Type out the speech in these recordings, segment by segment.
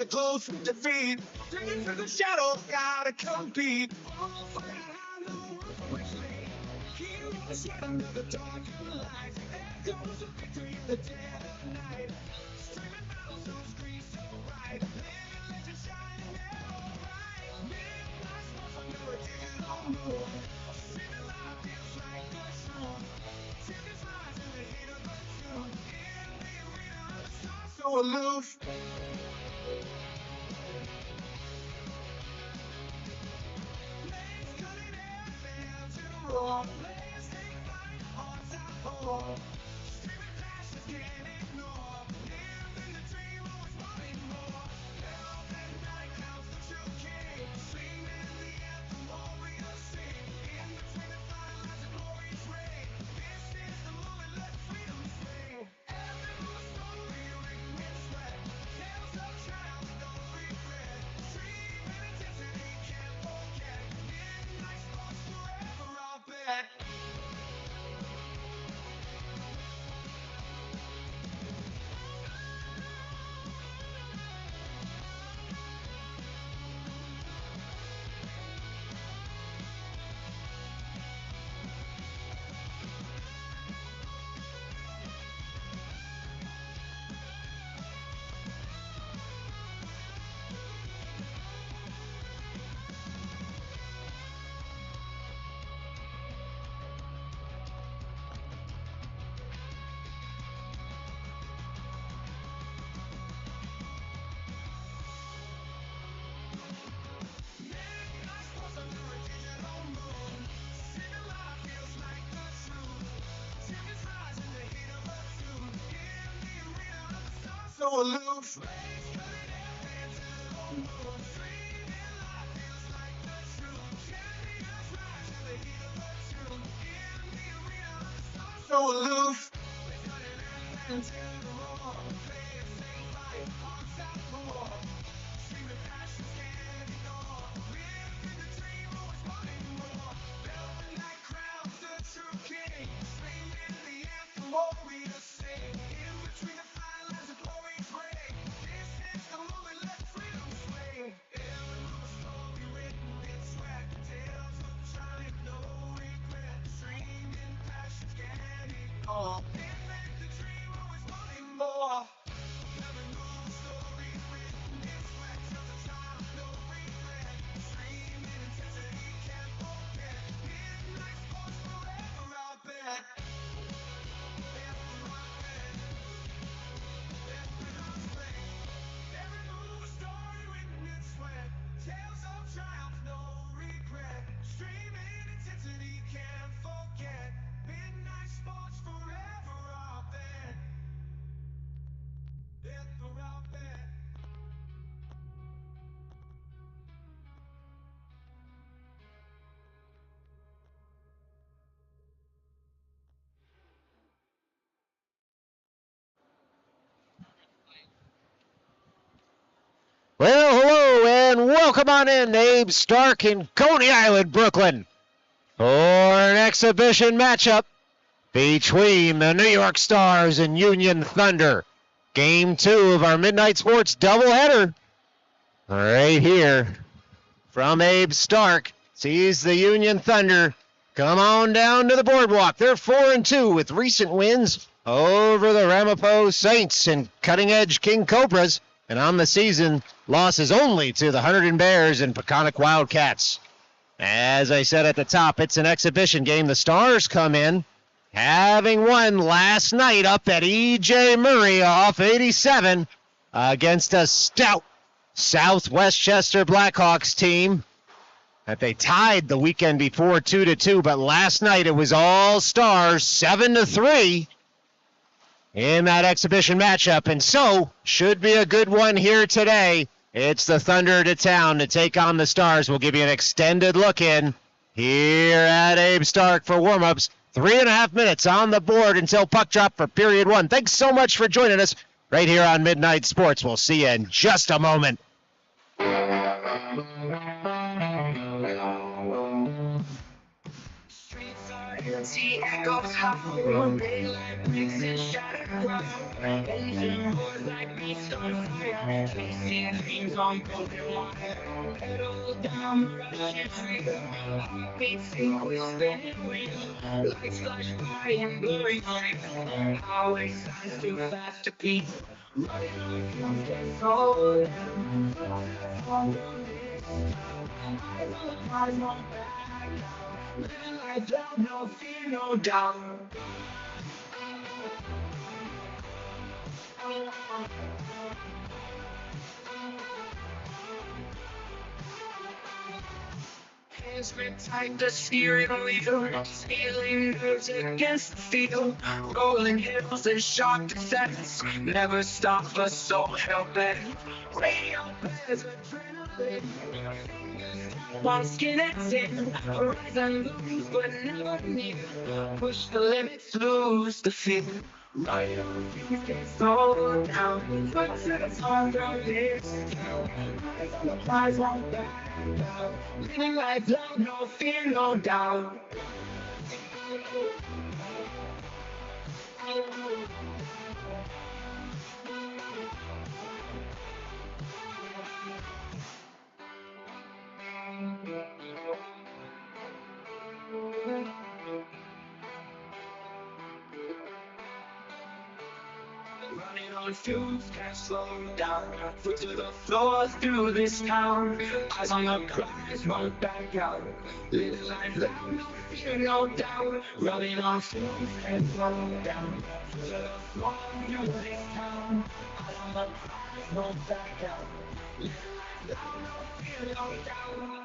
the close defeat. Digging through the shadows, gotta compete. Sweat under the dark light. There goes a victory in the dead of night. Streaming battles, those screens so bright. Living legend shining arrow bright. Midnight smoke under a digital moon. Streaming live feels like the truth. Champions rise in the heat of the tune. In the arena of the stars, so aloof. Lanes cutting air, fans in roar. Streaming passions can't ignore. Living the dream, always wanting more. Velvet night comes the true king. Singing the anthem, warriors sing. In between the fire lies a glorious reign. This is the moment, let freedom swing. Every little story written in sweat. Tales of triumph, no regret. Dream and intensity, can't forget. Midnight sports forever, I'll bet. So aloof. So aloof. Well, hello, and welcome on in to Abe Stark in Coney Island, Brooklyn, for an exhibition matchup between the New York Stars and Union Thunder. Game 2 of our Midnight Sports doubleheader. Right here from Abe Stark. Sees the Union Thunder come on down to the boardwalk. They're 4-2 with recent wins over the Ramapo Saints and cutting-edge King Cobras. And on the season, losses only to the Hunterdon Bears and Peconic Wildcats. As I said at the top, it's an exhibition game. The Stars come in, having won last night up at E.J. Murray off 87 against a stout Southwest Chester Blackhawks team that they tied the weekend before 2-2, but last night it was all Stars 7-3. In that exhibition matchup, and so should be a good one here today. It's the Thunder to town to take on the Stars. We'll give you an extended look in here at Abe Stark for warm-ups. 3.5 minutes on the board until puck drop for period 1. Thanks so much for joining us right here on Midnight Sports. We'll see you in just a moment. Streets are here Reality echoes hollow, daylight breaks and shattered ground. Engine roars like beasts on fire, chasing dreams on broken wire. Pedal down, rushing freedom, heartbeat sync with spinning wheel. Lights flash by in blurry streets, highway signs too fast to beat. Running on fumes, get so down. Eyes on back now. Living life loud, no fear, no doubt. Hands grip tight, the steering wheel, stealing nerves against the field. Rolling hills and sharp descents, never stop us, so hell-bent. Radio blares adrenaline, one skin and sin. Horizon looms, but never near. Push the limits, lose the fear. Right on, things get slowed down. Footsteps on the lips. Eyes won't back down. Living life loud, no fear, no doubt. Running on fumes, can't slow down. Foot to the floor through this town. Eyes on the prize, won't back out. Living life loud, no fear, no doubt. Running on fumes, can't slow down. Foot to the floor through this town. Eyes on the prize, won't back out. Living life loud, no fear, no doubt.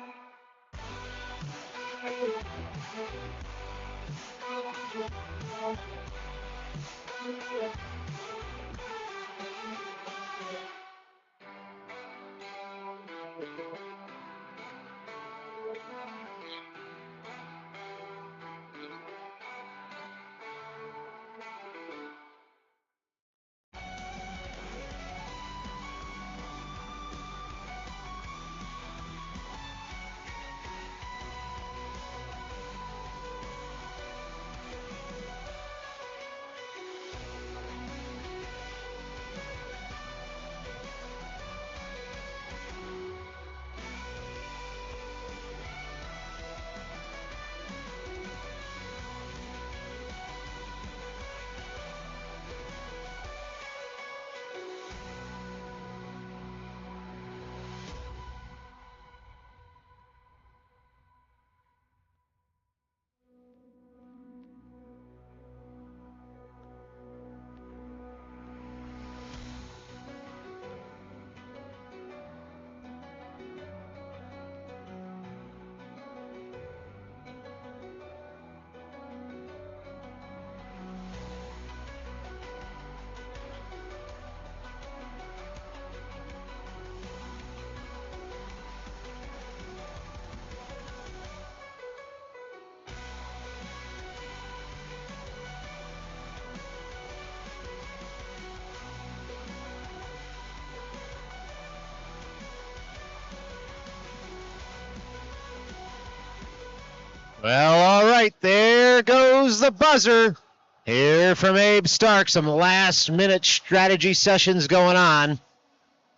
Well, all right, there goes the buzzer. Here from Abe Stark, some last-minute strategy sessions going on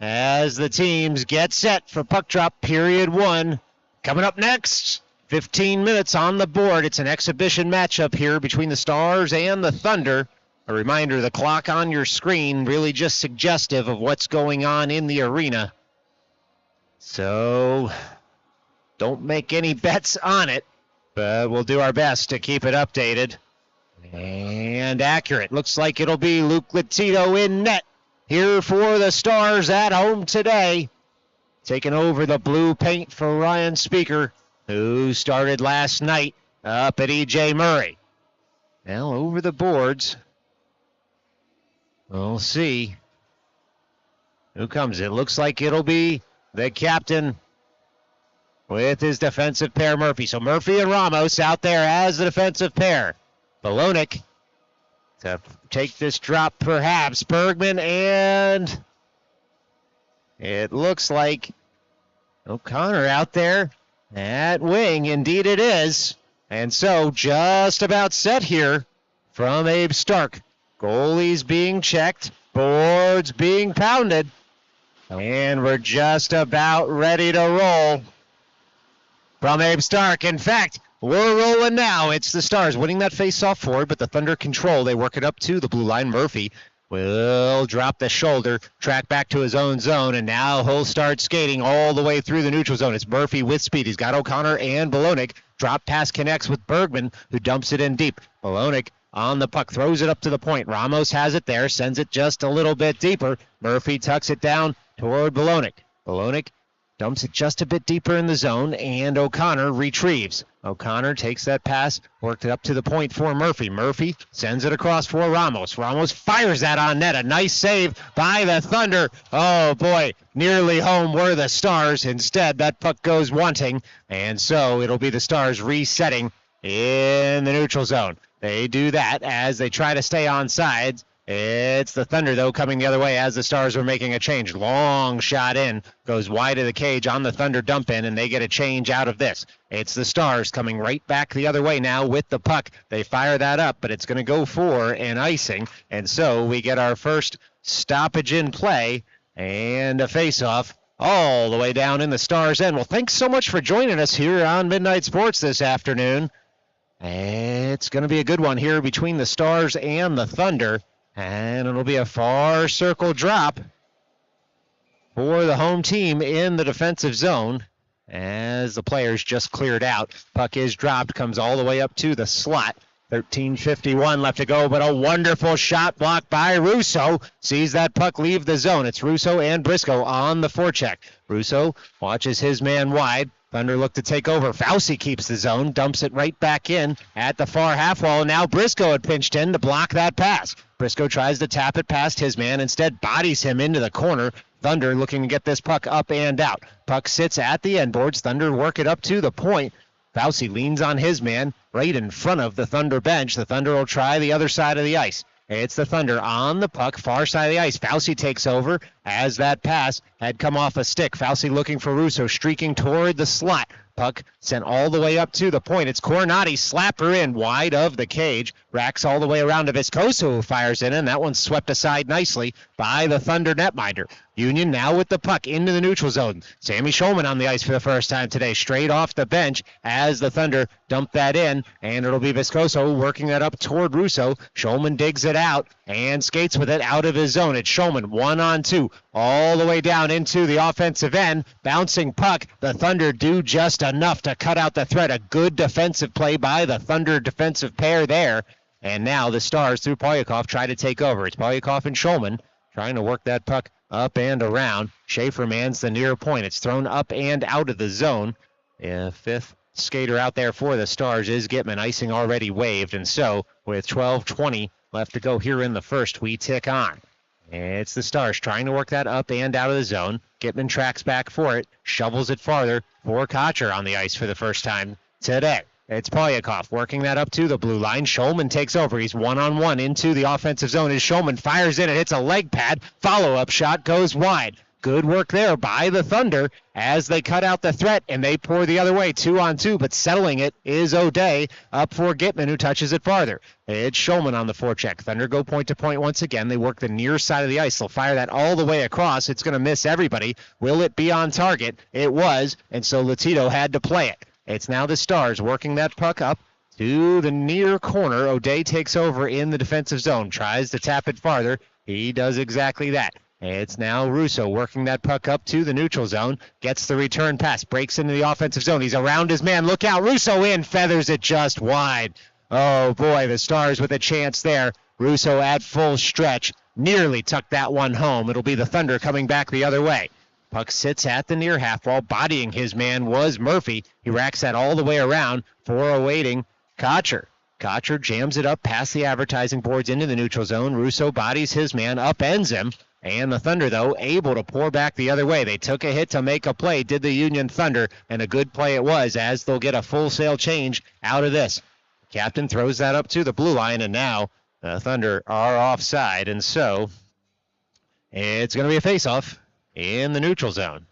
as the teams get set for puck drop period 1. Coming up next, 15 minutes on the board. It's an exhibition matchup here between the Stars and the Thunder. A reminder, the clock on your screen really just suggestive of what's going on in the arena. So don't make any bets on it, but we'll do our best to keep it updated and accurate. Looks like it'll be Luke Latito in net here for the Stars at home today. Taking over the blue paint for Ryan Speaker, who started last night up at E.J. Murray. Now over the boards. We'll see who comes. It looks like it'll be the captain with his defensive pair, Murphy. So Murphy and Ramos out there as the defensive pair. Balonik to take this drop, perhaps. Bergman, and it looks like O'Connor out there at wing. Indeed it is, And so just about set here from Abe Stark. Goalies being checked, boards being pounded, and we're just about ready to roll from Abe Stark. In fact, we're rolling now. It's the Stars winning that face-off forward, but the Thunder control. They work it up to the blue line. Murphy will drop the shoulder, track back to his own zone, and now he'll start skating all the way through the neutral zone. It's Murphy with speed. He's got O'Connor and Bolonic. Drop pass connects with Bergman, who dumps it in deep. Bolonic on the puck, throws it up to the point. Ramos has it there, sends it just a little bit deeper. Murphy tucks it down toward Bolonic. Bolonic dumps it just a bit deeper in the zone, and O'Connor retrieves. O'Connor takes that pass, worked it up to the point for Murphy. Murphy sends it across for Ramos. Ramos fires that on net. A nice save by the Thunder. Oh, boy, nearly home were the Stars. Instead, that puck goes wanting, and so it'll be the Stars resetting in the neutral zone. They do that as they try to stay on sides. It's the Thunder, though, coming the other way as the Stars are making a change. Long shot in, goes wide of the cage on the Thunder dump in, and they get a change out of this. It's the Stars coming right back the other way now with the puck. They fire that up, but it's going to go for an icing, and so we get our first stoppage in play and a face-off all the way down in the Stars' end. Well, thanks so much for joining us here on Midnight Sports this afternoon. It's going to be a good one here between the Stars and the Thunder. And it'll be a far circle drop for the home team in the defensive zone as the players just cleared out. Puck is dropped, comes all the way up to the slot. 13:51 left to go, but a wonderful shot blocked by Russo. Sees that puck leave the zone. It's Russo and Briscoe on the forecheck. Russo watches his man wide. Thunder look to take over. Fauci keeps the zone, dumps it right back in at the far half wall. Now Briscoe had pinched in to block that pass. Briscoe tries to tap it past his man, instead bodies him into the corner. Thunder looking to get this puck up and out. Puck sits at the end boards. Thunder work it up to the point. Fauci leans on his man right in front of the Thunder bench. The Thunder will try the other side of the ice. It's the Thunder on the puck, far side of the ice. Fauci takes over as that pass had come off a stick. Fauci looking for Russo, streaking toward the slot. Puck sent all the way up to the point. It's Coronati, slapper in wide of the cage. Racks all the way around to Viscoso, who fires in, and that one's swept aside nicely by the Thunder netminder. Union now with the puck into the neutral zone. Sammy Schulman on the ice for the first time today, straight off the bench as the Thunder dump that in, and it'll be Viscoso working that up toward Russo. Schulman digs it out and skates with it out of his zone. It's Schulman 1-on-2 all the way down into the offensive end. Bouncing puck. The Thunder do just enough to cut out the threat. A good defensive play by the Thunder defensive pair there. And now the Stars, through Polyakov, try to take over. It's Polyakov and Schulman trying to work that puck up and around. Schaefer mans the near point. It's thrown up and out of the zone. Fifth skater out there for the Stars is Gitman. Icing already waved. And so, with 12:20 left to go here in the first, we tick on. It's the Stars trying to work that up and out of the zone. Gitman tracks back for it, shovels it farther for Kocher on the ice for the first time today. It's Polyakov working that up to the blue line. Schulman takes over. He's 1-on-1 into the offensive zone as Schulman fires in. It hits a leg pad. Follow-up shot goes wide. Good work there by the Thunder as they cut out the threat, and they pour the other way, 2-on-2, but settling it is O'Day up for Gitman, who touches it farther. It's Schulman on the forecheck. Thunder go point to point once again. They work the near side of the ice. They'll fire that all the way across. It's going to miss everybody. Will it be on target? It was, and so Latito had to play it. It's now the Stars working that puck up to the near corner. O'Day takes over in the defensive zone, tries to tap it farther. He does exactly that. It's now Russo working that puck up to the neutral zone, gets the return pass, breaks into the offensive zone. He's around his man. Look out. Russo in, feathers it just wide. Oh, boy, the Stars with a chance there. Russo at full stretch, nearly tucked that one home. It'll be the Thunder coming back the other way. Puck sits at the near half wall. Bodying his man was Murphy. He racks that all the way around for awaiting Kocher. Kocher jams it up past the advertising boards into the neutral zone. Russo bodies his man, upends him. And the Thunder, though, able to pour back the other way. They took a hit to make a play, did the Union Thunder, and a good play it was, as they'll get a full sail change out of this. Captain throws that up to the blue line, and now the Thunder are offside, and so it's going to be a face-off in the neutral zone.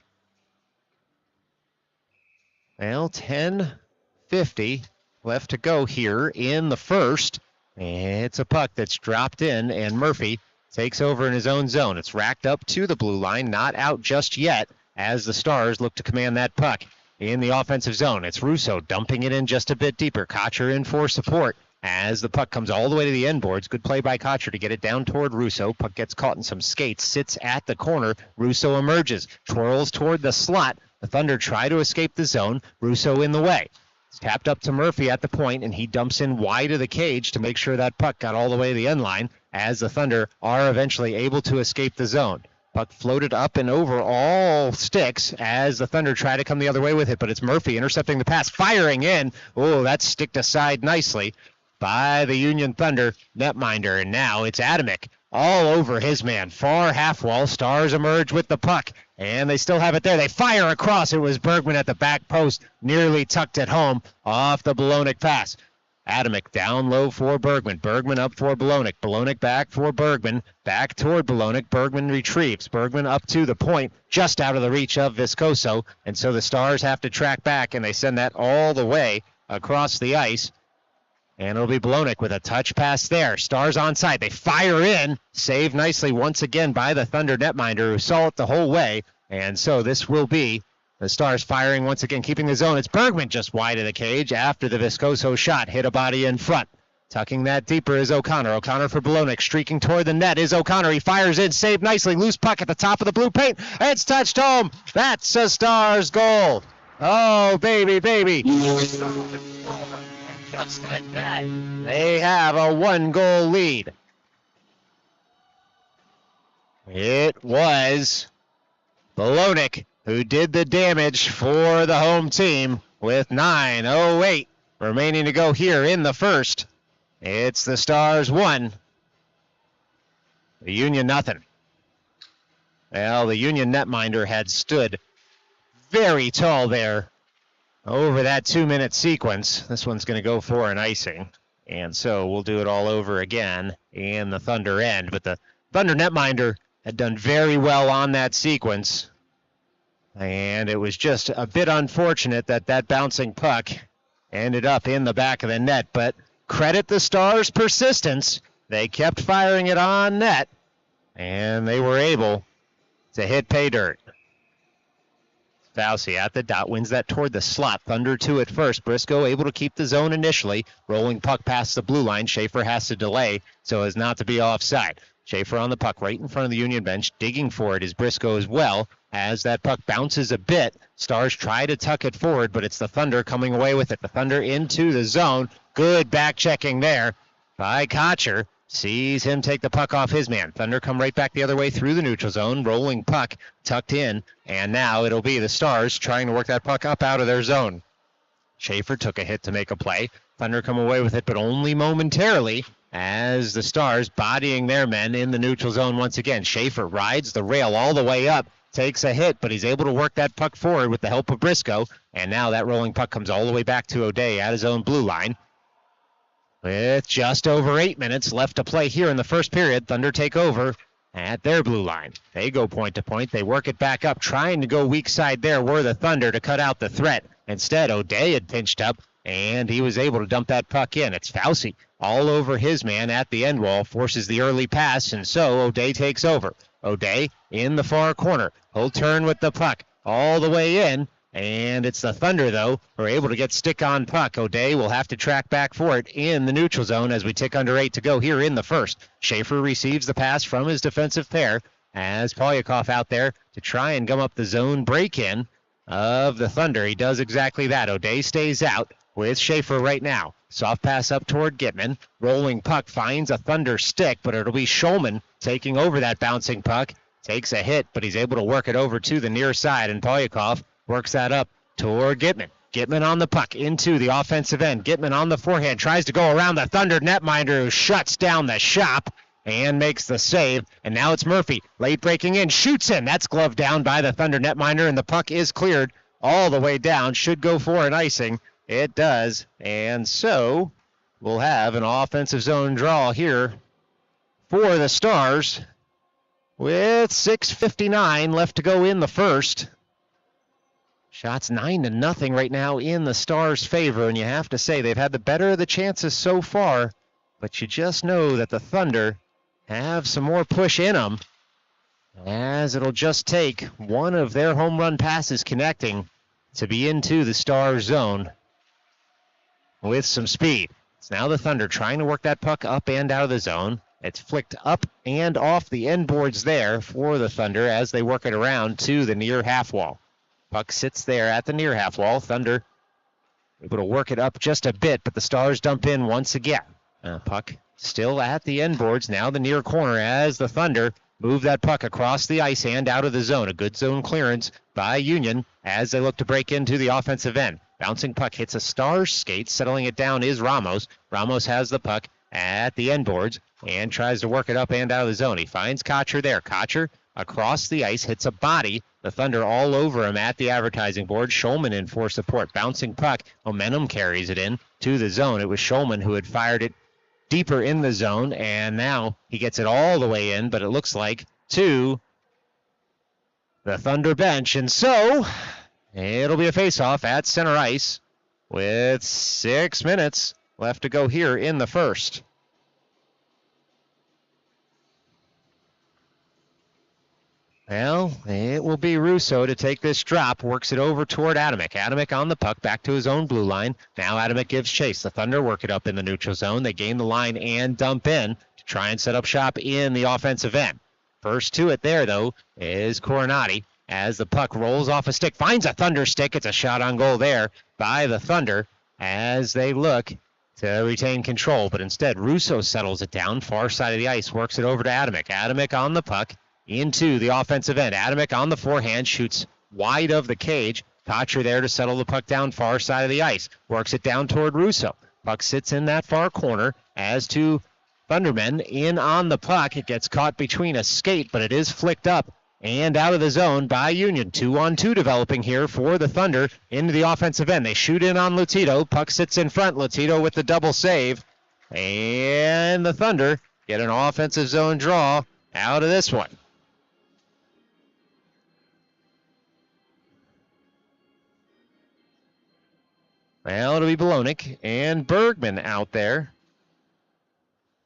Well, 10:50 left to go here in the first. It's a puck that's dropped in, and Murphy takes over in his own zone. It's racked up to the blue line, not out just yet, as the Stars look to command that puck in the offensive zone. It's Russo dumping it in just a bit deeper. Kocher in for support as the puck comes all the way to the end boards. Good play by Kocher to get it down toward Russo. Puck gets caught in some skates, sits at the corner. Russo emerges, twirls toward the slot. The Thunder try to escape the zone. Russo in the way. It's tapped up to Murphy at the point, and he dumps in wide of the cage to make sure that puck got all the way to the end line as the Thunder are eventually able to escape the zone. Puck floated up and over all sticks as the Thunder try to come the other way with it, but it's Murphy intercepting the pass, firing in. Oh, that's sticked aside nicely by the Union Thunder netminder, and now it's Adamick all over his man. Far half wall. Stars emerge with the puck, and they still have it there. They fire across. It was Bergman at the back post, nearly tucked it home off the Bolognic pass. Adamick down low for Bergman. Bergman up for Bolognic. Bolognic back for Bergman. Back toward Bolognic. Bergman retrieves. Bergman up to the point, just out of the reach of Viscoso, and so the Stars have to track back, and they send that all the way across the ice. And it'll be Bolognic with a touch pass there. Stars onside. They fire in. Saved nicely once again by the Thunder netminder, who saw it the whole way. And so this will be the Stars firing once again, keeping the zone. It's Bergman just wide of the cage after the Viscoso shot. Hit a body in front. Tucking that deeper is O'Connor. O'Connor for Bolognic. Streaking toward the net is O'Connor. He fires in. Saved nicely. Loose puck at the top of the blue paint. It's touched home. That's a Stars goal. Oh, baby, baby. They have a 1-goal lead. It was Bolognic who did the damage for the home team with 9:08 remaining to go here in the first. It's the Stars 1, the Union nothing. Well, the Union netminder had stood very tall there over that 2-minute sequence. This one's going to go for an icing, and so we'll do it all over again in the Thunder end. But the Thunder netminder had done very well on that sequence, and it was just a bit unfortunate that that bouncing puck ended up in the back of the net. But credit the Stars' persistence. They kept firing it on net, and they were able to hit pay dirt. Fauci at the dot, wins that toward the slot. Thunder 2 at first. Briscoe able to keep the zone initially. Rolling puck past the blue line. Schaefer has to delay so as not to be offside. Schaefer on the puck right in front of the Union bench. Digging for it is Briscoe as well. As that puck bounces a bit, Stars try to tuck it forward, but it's the Thunder coming away with it. The Thunder into the zone. Good back checking there by Kocher. Sees him take the puck off his man. Thunder come right back the other way through the neutral zone. Rolling puck tucked in. And now it'll be the Stars trying to work that puck up out of their zone. Schaefer took a hit to make a play. Thunder come away with it, but only momentarily, as the Stars bodying their men in the neutral zone once again. Schaefer rides the rail all the way up. Takes a hit, but he's able to work that puck forward with the help of Briscoe. And now that rolling puck comes all the way back to O'Day at his own blue line. With just over 8 minutes left to play here in the first period, Thunder take over at their blue line. They go point to point. They work it back up. Trying to go weak side there were the Thunder to cut out the threat. Instead, O'Day had pinched up, and he was able to dump that puck in. It's Fauci all over his man at the end wall, forces the early pass, and so O'Day takes over. O'Day in the far corner. He'll turn with the puck all the way in. And it's the Thunder, though, who are able to get stick on puck. O'Day will have to track back for it in the neutral zone as we tick under 8 to go here in the first. Schaefer receives the pass from his defensive pair as Polyakov out there to try and gum up the zone break-in of the Thunder. He does exactly that. O'Day stays out with Schaefer right now. Soft pass up toward Gitman. Rolling puck finds a Thunder stick, but it'll be Schulman taking over that bouncing puck. Takes a hit, but he's able to work it over to the near side, and Polyakov works that up toward Gitman. Gitman on the puck into the offensive end. Gitman on the forehand. Tries to go around the Thunder netminder, who shuts down the shop and makes the save. And now it's Murphy. Late breaking in. Shoots in. That's gloved down by the Thunder netminder, and the puck is cleared all the way down. Should go for an icing. It does. And so we'll have an offensive zone draw here for the Stars with 6:59 left to go in the first. Shots 9-0 right now in the Stars' favor, and you have to say they've had the better of the chances so far, but you just know that the Thunder have some more push in them, as it'll just take one of their home run passes connecting to be into the Stars' zone with some speed. It's now the Thunder trying to work that puck up and out of the zone. It's flicked up and off the end boards there for the Thunder as they work it around to the near half wall. Puck sits there at the near half wall. Thunder able to work it up just a bit, but the Stars dump in once again. Puck still at the end boards, now the near corner as the Thunder move that puck across the ice and out of the zone. A good zone clearance by Union as they look to break into the offensive end. Bouncing puck hits a Stars skate. Settling it down is Ramos. Ramos has the puck at the end boards and tries to work it up and out of the zone. He finds Kotcher there. Kotcher across the ice hits a body. The Thunder all over him at the advertising board. Schulman in for support. Bouncing puck. Momentum carries it in to the zone. It was Schulman who had fired it deeper in the zone, and now he gets it all the way in, but it looks like to the Thunder bench. And so it'll be a face-off at center ice with 6 minutes left to go here in the first. Well, it will be Russo to take this drop. Works it over toward Adamek. Adamek on the puck, back to his own blue line. Now Adamek gives chase. The Thunder work it up in the neutral zone. They gain the line and dump in to try and set up shop in the offensive end. First to it there, though, is Coronati as the puck rolls off a stick. Finds a Thunder stick. It's a shot on goal there by the Thunder as they look to retain control. But instead, Russo settles it down. Far side of the ice, works it over to Adamek. Adamek on the puck. Into the offensive end. Adamek on the forehand, shoots wide of the cage. Kotcher there to settle the puck down far side of the ice. Works it down toward Russo. Puck sits in that far corner as to Thundermen in on the puck. It gets caught between a skate, but it is flicked up and out of the zone by Union. 2-on-2 developing here for the Thunder into the offensive end. They shoot in on Lotito. Puck sits in front. Lotito with the double save. And the Thunder get an offensive zone draw out of this one. Well, it'll be Belonik and Bergman out there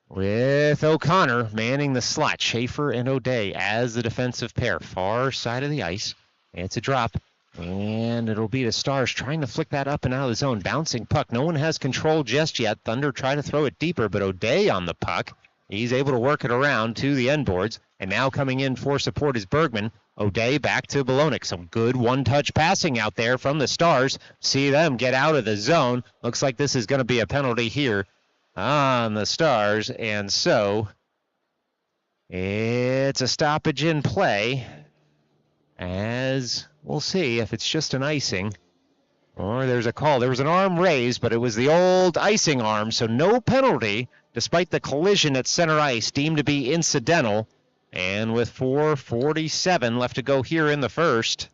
with O'Connor manning the slot. Schaefer and O'Day as the defensive pair. Far side of the ice. It's a drop. And it'll be the Stars trying to flick that up and out of the zone. Bouncing puck. No one has control just yet. Thunder try to throw it deeper, but O'Day on the puck. He's able to work it around to the end boards. And now coming in for support is Bergman. O'Day back to Belonik. Some good one-touch passing out there from the Stars. See them get out of the zone. Looks like this is going to be a penalty here on the Stars. And so it's a stoppage in play, as we'll see if it's just an icing or there's a call. There was an arm raised, but it was the old icing arm, so no penalty despite the collision at center ice deemed to be incidental. And with 4:47 left to go here in the first,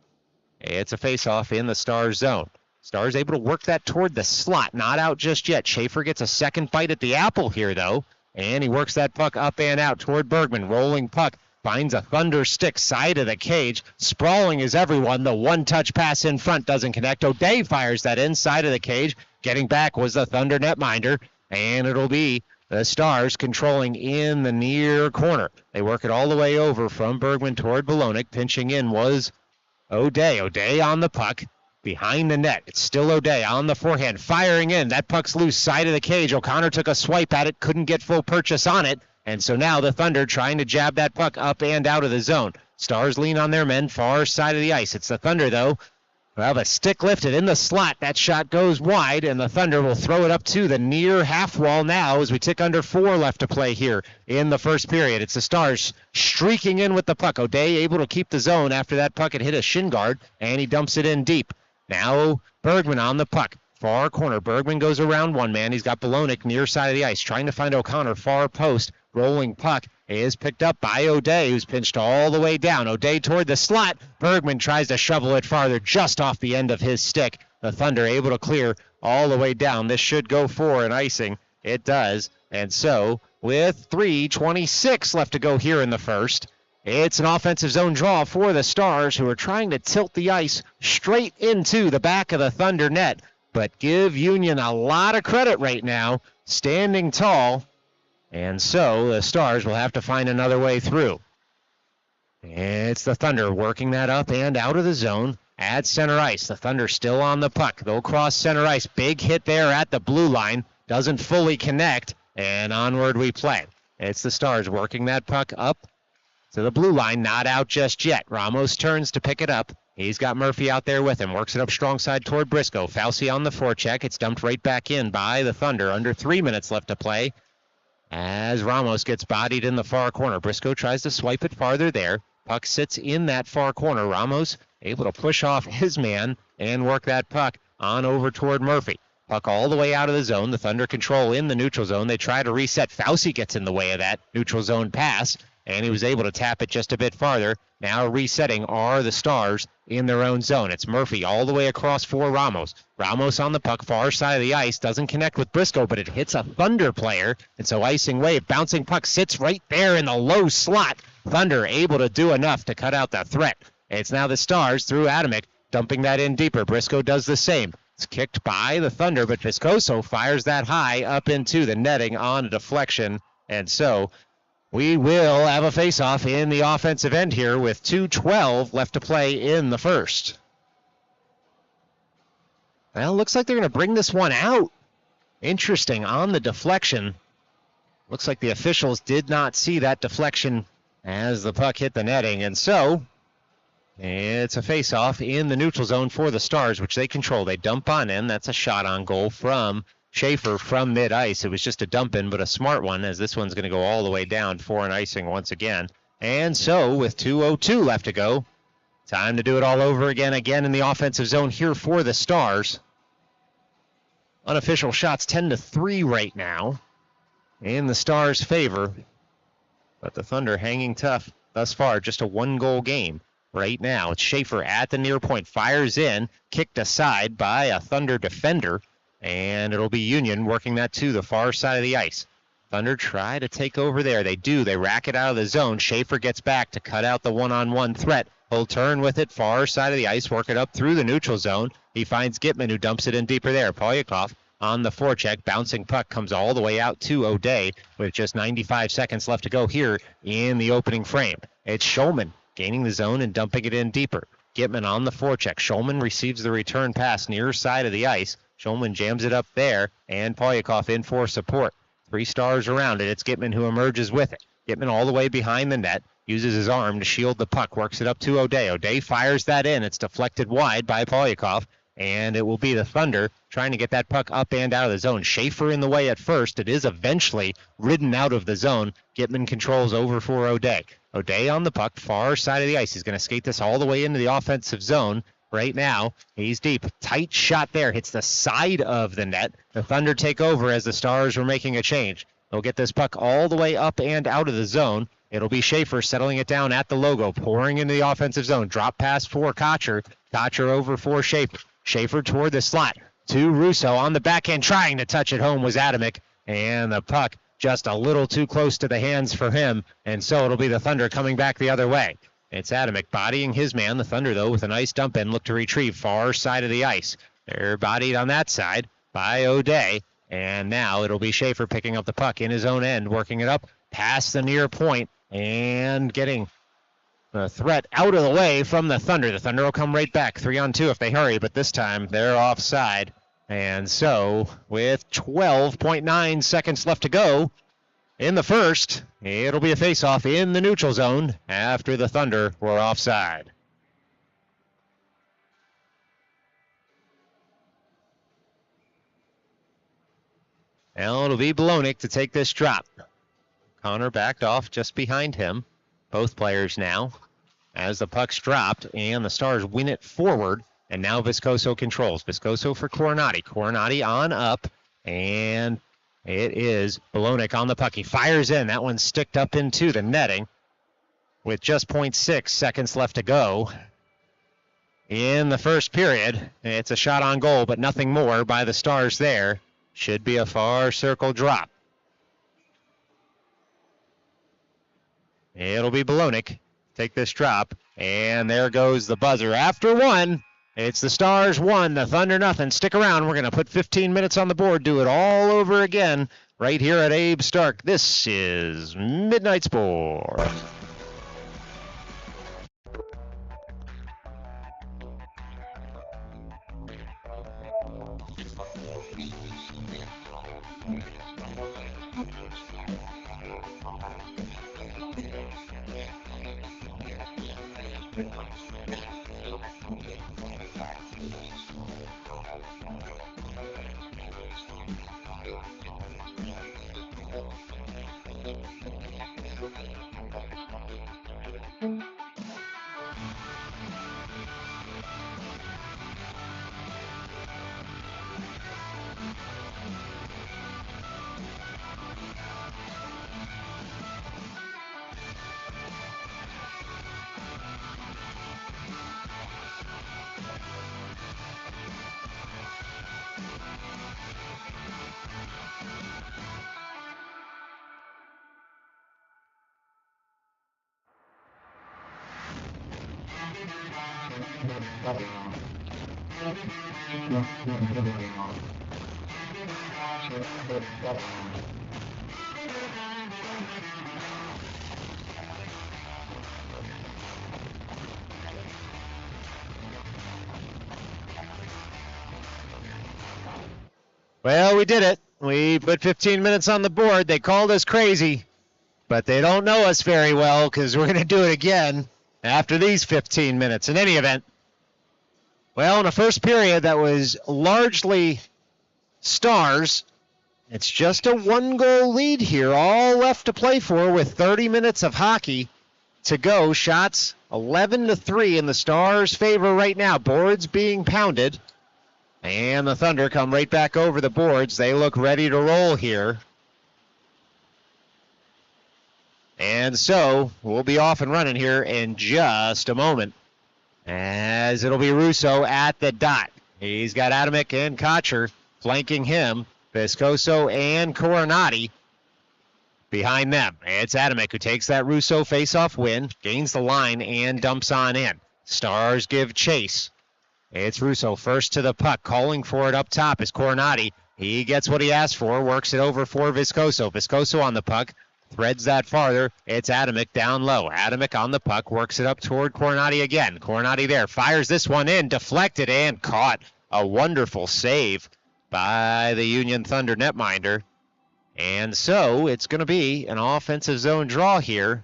it's a face-off in the Stars zone. Stars able to work that toward the slot. Not out just yet. Schaefer gets a second bite at the apple here, though. And he works that puck up and out toward Bergman. Rolling puck. Finds a Thunder stick side of the cage. Sprawling is everyone. The one-touch pass in front doesn't connect. O'Day fires that inside of the cage. Getting back was the Thunder netminder. And it'll be the Stars controlling in the near corner. They work it all the way over from Bergman toward Belonik. Pinching in was O'Day. O'Day on the puck behind the net. It's still O'Day on the forehand. Firing in. That puck's loose. Side of the cage. O'Connor took a swipe at it. Couldn't get full purchase on it. And so now the Thunder trying to jab that puck up and out of the zone. Stars lean on their men. Far side of the ice. It's the Thunder, though. Well, the stick lifted in the slot. That shot goes wide, and the Thunder will throw it up to the near half wall now as we tick under 4 left to play here in the first period. It's the Stars streaking in with the puck. O'Day able to keep the zone after that puck had hit a shin guard, and he dumps it in deep. Now Bergman on the puck. Far corner. Bergman goes around one man. He's got Belonik near side of the ice, trying to find O'Connor. Far post. Rolling puck is picked up by O'Day, who's pinched all the way down. O'Day toward the slot. Bergman tries to shovel it farther, just off the end of his stick. The Thunder able to clear all the way down. This should go for an icing. It does. And so, with 3:26 left to go here in the first, It's an offensive zone draw for the Stars, who are trying to tilt the ice straight into the back of the Thunder net. But give Union a lot of credit right now, standing tall. And so the Stars will have to find another way through. It's the Thunder working that up and out of the zone at center ice. The Thunder still on the puck. They'll cross center ice. Big hit there at the blue line. Doesn't fully connect. And onward we play. It's the Stars working that puck up to the blue line. Not out just yet. Ramos turns to pick it up. He's got Murphy out there with him. Works it up strong side toward Briscoe. Fauci on the forecheck. It's dumped right back in by the Thunder. Under 3 minutes left to play as Ramos gets bodied in the far corner. Briscoe tries to swipe it farther there. Puck sits in that far corner. Ramos able to push off his man and work that puck on over toward Murphy. Puck all the way out of the zone. The Thunder control in the neutral zone. They try to reset. Fauci gets in the way of that neutral zone pass, and he was able to tap it just a bit farther. Now resetting are the Stars in their own zone. It's Murphy all the way across for Ramos. Ramos on the puck, far side of the ice. Doesn't connect with Briscoe, but it hits a Thunder player. And so icing wave, bouncing puck sits right there in the low slot. Thunder able to do enough to cut out the threat. It's now the Stars through Adamick, dumping that in deeper. Briscoe does the same. It's kicked by the Thunder, but Viscoso fires that high up into the netting on a deflection. And so we will have a face-off in the offensive end here with 2:12 left to play in the first. Well, looks like they're going to bring this one out. Interesting, on the deflection. Looks like the officials did not see that deflection as the puck hit the netting. And so it's a face-off in the neutral zone for the Stars, which they control. They dump on in. That's a shot on goal from Schaefer from mid-ice. It was just a dump in, but a smart one, as this one's going to go all the way down for an icing once again. And so with 2:02 left to go, time to do it all over again in the offensive zone here for the Stars. Unofficial shots 10-3 right now in the Stars' favor. But the Thunder hanging tough thus far. Just a one-goal game right now. It's Schaefer at the near point. Fires in. Kicked aside by a Thunder defender. And it'll be Union working that to the far side of the ice. Thunder try to take over there. They do. They rack it out of the zone. Schaefer gets back to cut out the one-on-one threat. He'll turn with it far side of the ice. Work it up through the neutral zone. He finds Gitman, who dumps it in deeper there. Polyakov on the forecheck. Bouncing puck comes all the way out to O'Day with just 95 seconds left to go here in the opening frame. It's Schulman gaining the zone and dumping it in deeper. Gitman on the forecheck. Schulman receives the return pass near side of the ice. Schulman jams it up there, and Polyakov in for support. 3 Stars around it. It's Gitman who emerges with it. Gitman all the way behind the net. Uses his arm to shield the puck. Works it up to O'Day. O'Day fires that in. It's deflected wide by Polyakov. And it will be the Thunder trying to get that puck up and out of the zone. Schaefer in the way at first. It is eventually ridden out of the zone. Gitman controls over for O'Day. O'Day on the puck, far side of the ice. He's going to skate this all the way into the offensive zone. Right now, he's deep. Tight shot there. Hits the side of the net. The Thunder take over as the Stars were making a change. They'll get this puck all the way up and out of the zone. It'll be Schaefer settling it down at the logo, pouring into the offensive zone. Drop pass for Kocher. Kocher over for Schaefer. Schaefer toward the slot. To Russo on the backhand, trying to touch it home was Adamick. And the puck just a little too close to the hands for him. And so it'll be the Thunder coming back the other way. It's Adamick bodying his man. The Thunder, though, with a nice dump in, look to retrieve far side of the ice. They're bodied on that side by O'Day. And now it'll be Schaefer picking up the puck in his own end, working it up past the near point and getting the threat out of the way from the Thunder. The Thunder will come right back, 3-on-2 if they hurry, but this time they're offside. And so with 12.9 seconds left to go in the first, it'll be a face-off in the neutral zone after the Thunder were offside. Now it'll be Bolognic to take this drop. Connor backed off just behind him. Both players now as the puck's dropped, and the Stars win it forward, and now Viscoso controls. Viscoso for Coronati. Coronati on up, and it is Bolognic on the puck. He fires in. That one's sticked up into the netting with just 0.6 seconds left to go in the first period. It's a shot on goal, but nothing more by the Stars there. Should be a far circle drop. It'll be Bolognic take this drop. And there goes the buzzer. After one, it's the Stars 1, the Thunder nothing. Stick around. We're going to put 15 minutes on the board, do it all over again right here at Abe Stark. This is Midnight Sport. Well, we did it. We put 15 minutes on the board. They called us crazy, but they don't know us very well because we're going to do it again after these 15 minutes. In any event, well, in the first period that was largely Stars, it's just a one-goal lead here, all left to play for with 30 minutes of hockey to go. Shots 11-3 in the Stars' favor right now. Boards being pounded. And the Thunder come right back over the boards. They look ready to roll here. And so we'll be off and running here in just a moment, as it'll be Russo at the dot. He's got Adamek and Kocher flanking him. Viscoso and Coronati behind them. It's Adamek who takes that Russo face-off win, gains the line, and dumps on in. Stars give chase. It's Russo first to the puck, calling for it up top is Coronati. He gets what he asked for, works it over for Viscoso. Viscoso on the puck, threads that farther. It's Adamek down low. Adamek on the puck, works it up toward Coronati again. Coronati there, fires this one in, deflected and caught. A wonderful save by the Union Thunder netminder. And so it's going to be an offensive zone draw here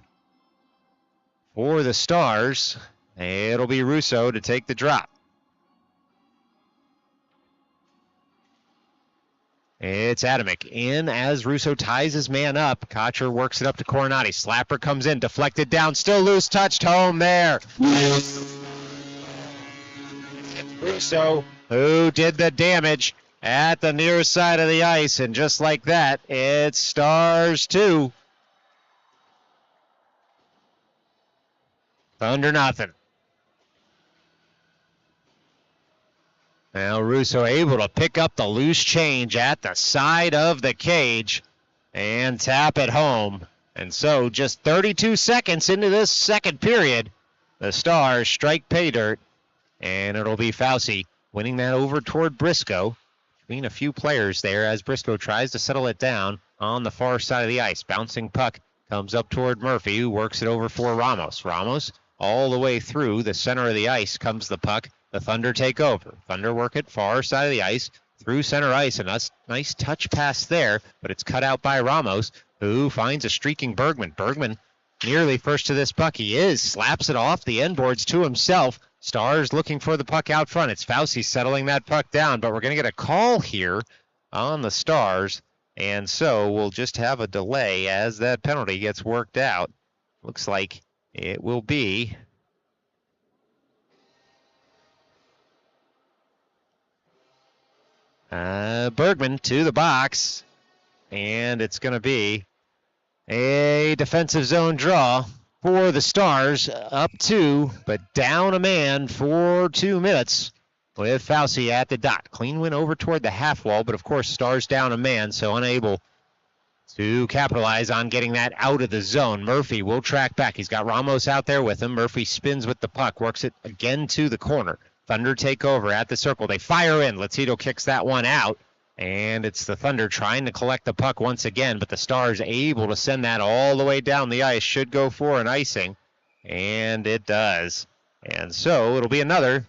for the Stars. It'll be Russo to take the drop. It's Adamek in as Russo ties his man up. Kocher works it up to Coronati. Slapper comes in, deflected down, still loose, touched home there. Russo, who did the damage at the near side of the ice, and just like that, it's Stars 2. Thunder nothing. Now Russo able to pick up the loose change at the side of the cage and tap it home. And so just 32 seconds into this second period, the Stars strike pay dirt, and it'll be Fauci winning that over toward Briscoe. Between a few players there as Briscoe tries to settle it down on the far side of the ice. Bouncing puck comes up toward Murphy, who works it over for Ramos. Ramos all the way through the center of the ice comes the puck. The Thunder take over. Thunder work it far side of the ice through center ice. And a nice touch pass there, but it's cut out by Ramos, who finds a streaking Bergman. Bergman nearly first to this puck. He is. Slaps it off the end boards to himself. Stars looking for the puck out front. It's Fauci settling that puck down, but we're going to get a call here on the Stars. And so we'll just have a delay as that penalty gets worked out. Looks like it will be Bergman to the box, and it's going to be a defensive zone draw for the Stars. Up 2, but down a man for 2 minutes with Fauci at the dot. Clean win over toward the half wall, but of course Stars down a man, so unable to capitalize on getting that out of the zone. Murphy will track back. He's got Ramos out there with him. Murphy spins with the puck, works it again to the corner. Thunder take over at the circle. They fire in. Latito kicks that one out. And it's the Thunder trying to collect the puck once again, but the Stars able to send that all the way down the ice. Should go for an icing, and it does. And so it'll be another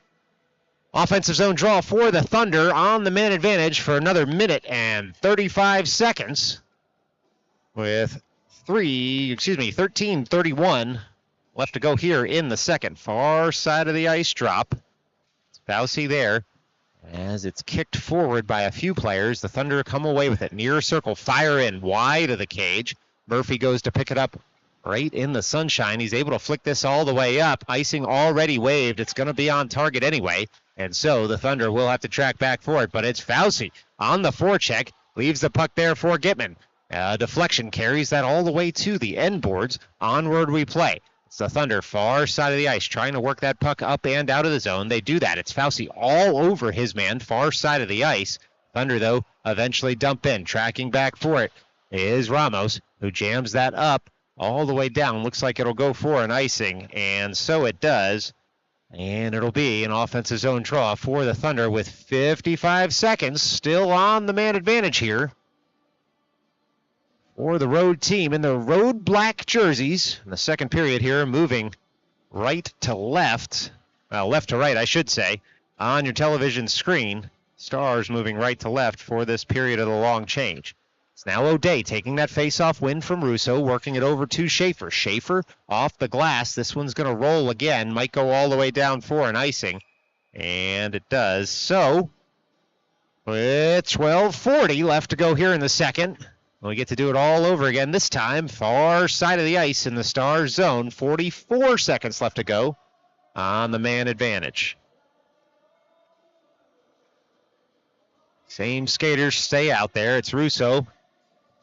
offensive zone draw for the Thunder on the man advantage for another minute and 35 seconds with 13:31 left to go here in the second. Far side of the ice drop. It's Fauci there. As it's kicked forward by a few players, the Thunder come away with it. Near circle, fire in wide of the cage. Murphy goes to pick it up right in the sunshine. He's able to flick this all the way up. Icing already waved. It's going to be on target anyway. And so the Thunder will have to track back for it. But it's Fauci on the forecheck. Leaves the puck there for Gitman. Deflection carries that all the way to the end boards. Onward we play. It's the Thunder far side of the ice trying to work that puck up and out of the zone. They do that. It's Fauci all over his man, far side of the ice. Thunder, though, eventually dump in. Tracking back for it is Ramos, who jams that up all the way down. Looks like it'll go for an icing, and so it does. And it'll be an offensive zone draw for the Thunder with 55 seconds still on the man advantage here for the road team in the road black jerseys. In the second period here, moving right to left, left to right, I should say, on your television screen. Stars moving right to left for this period of the long change. It's now O'Day taking that face-off win from Russo, working it over to Schaefer. Schaefer off the glass. This one's going to roll again. Might go all the way down for an icing. And it does. So, with 12:40 left to go here in the second. We get to do it all over again. This time, far side of the ice in the Stars zone. 44 seconds left to go on the man advantage. Same skaters stay out there. It's Russo.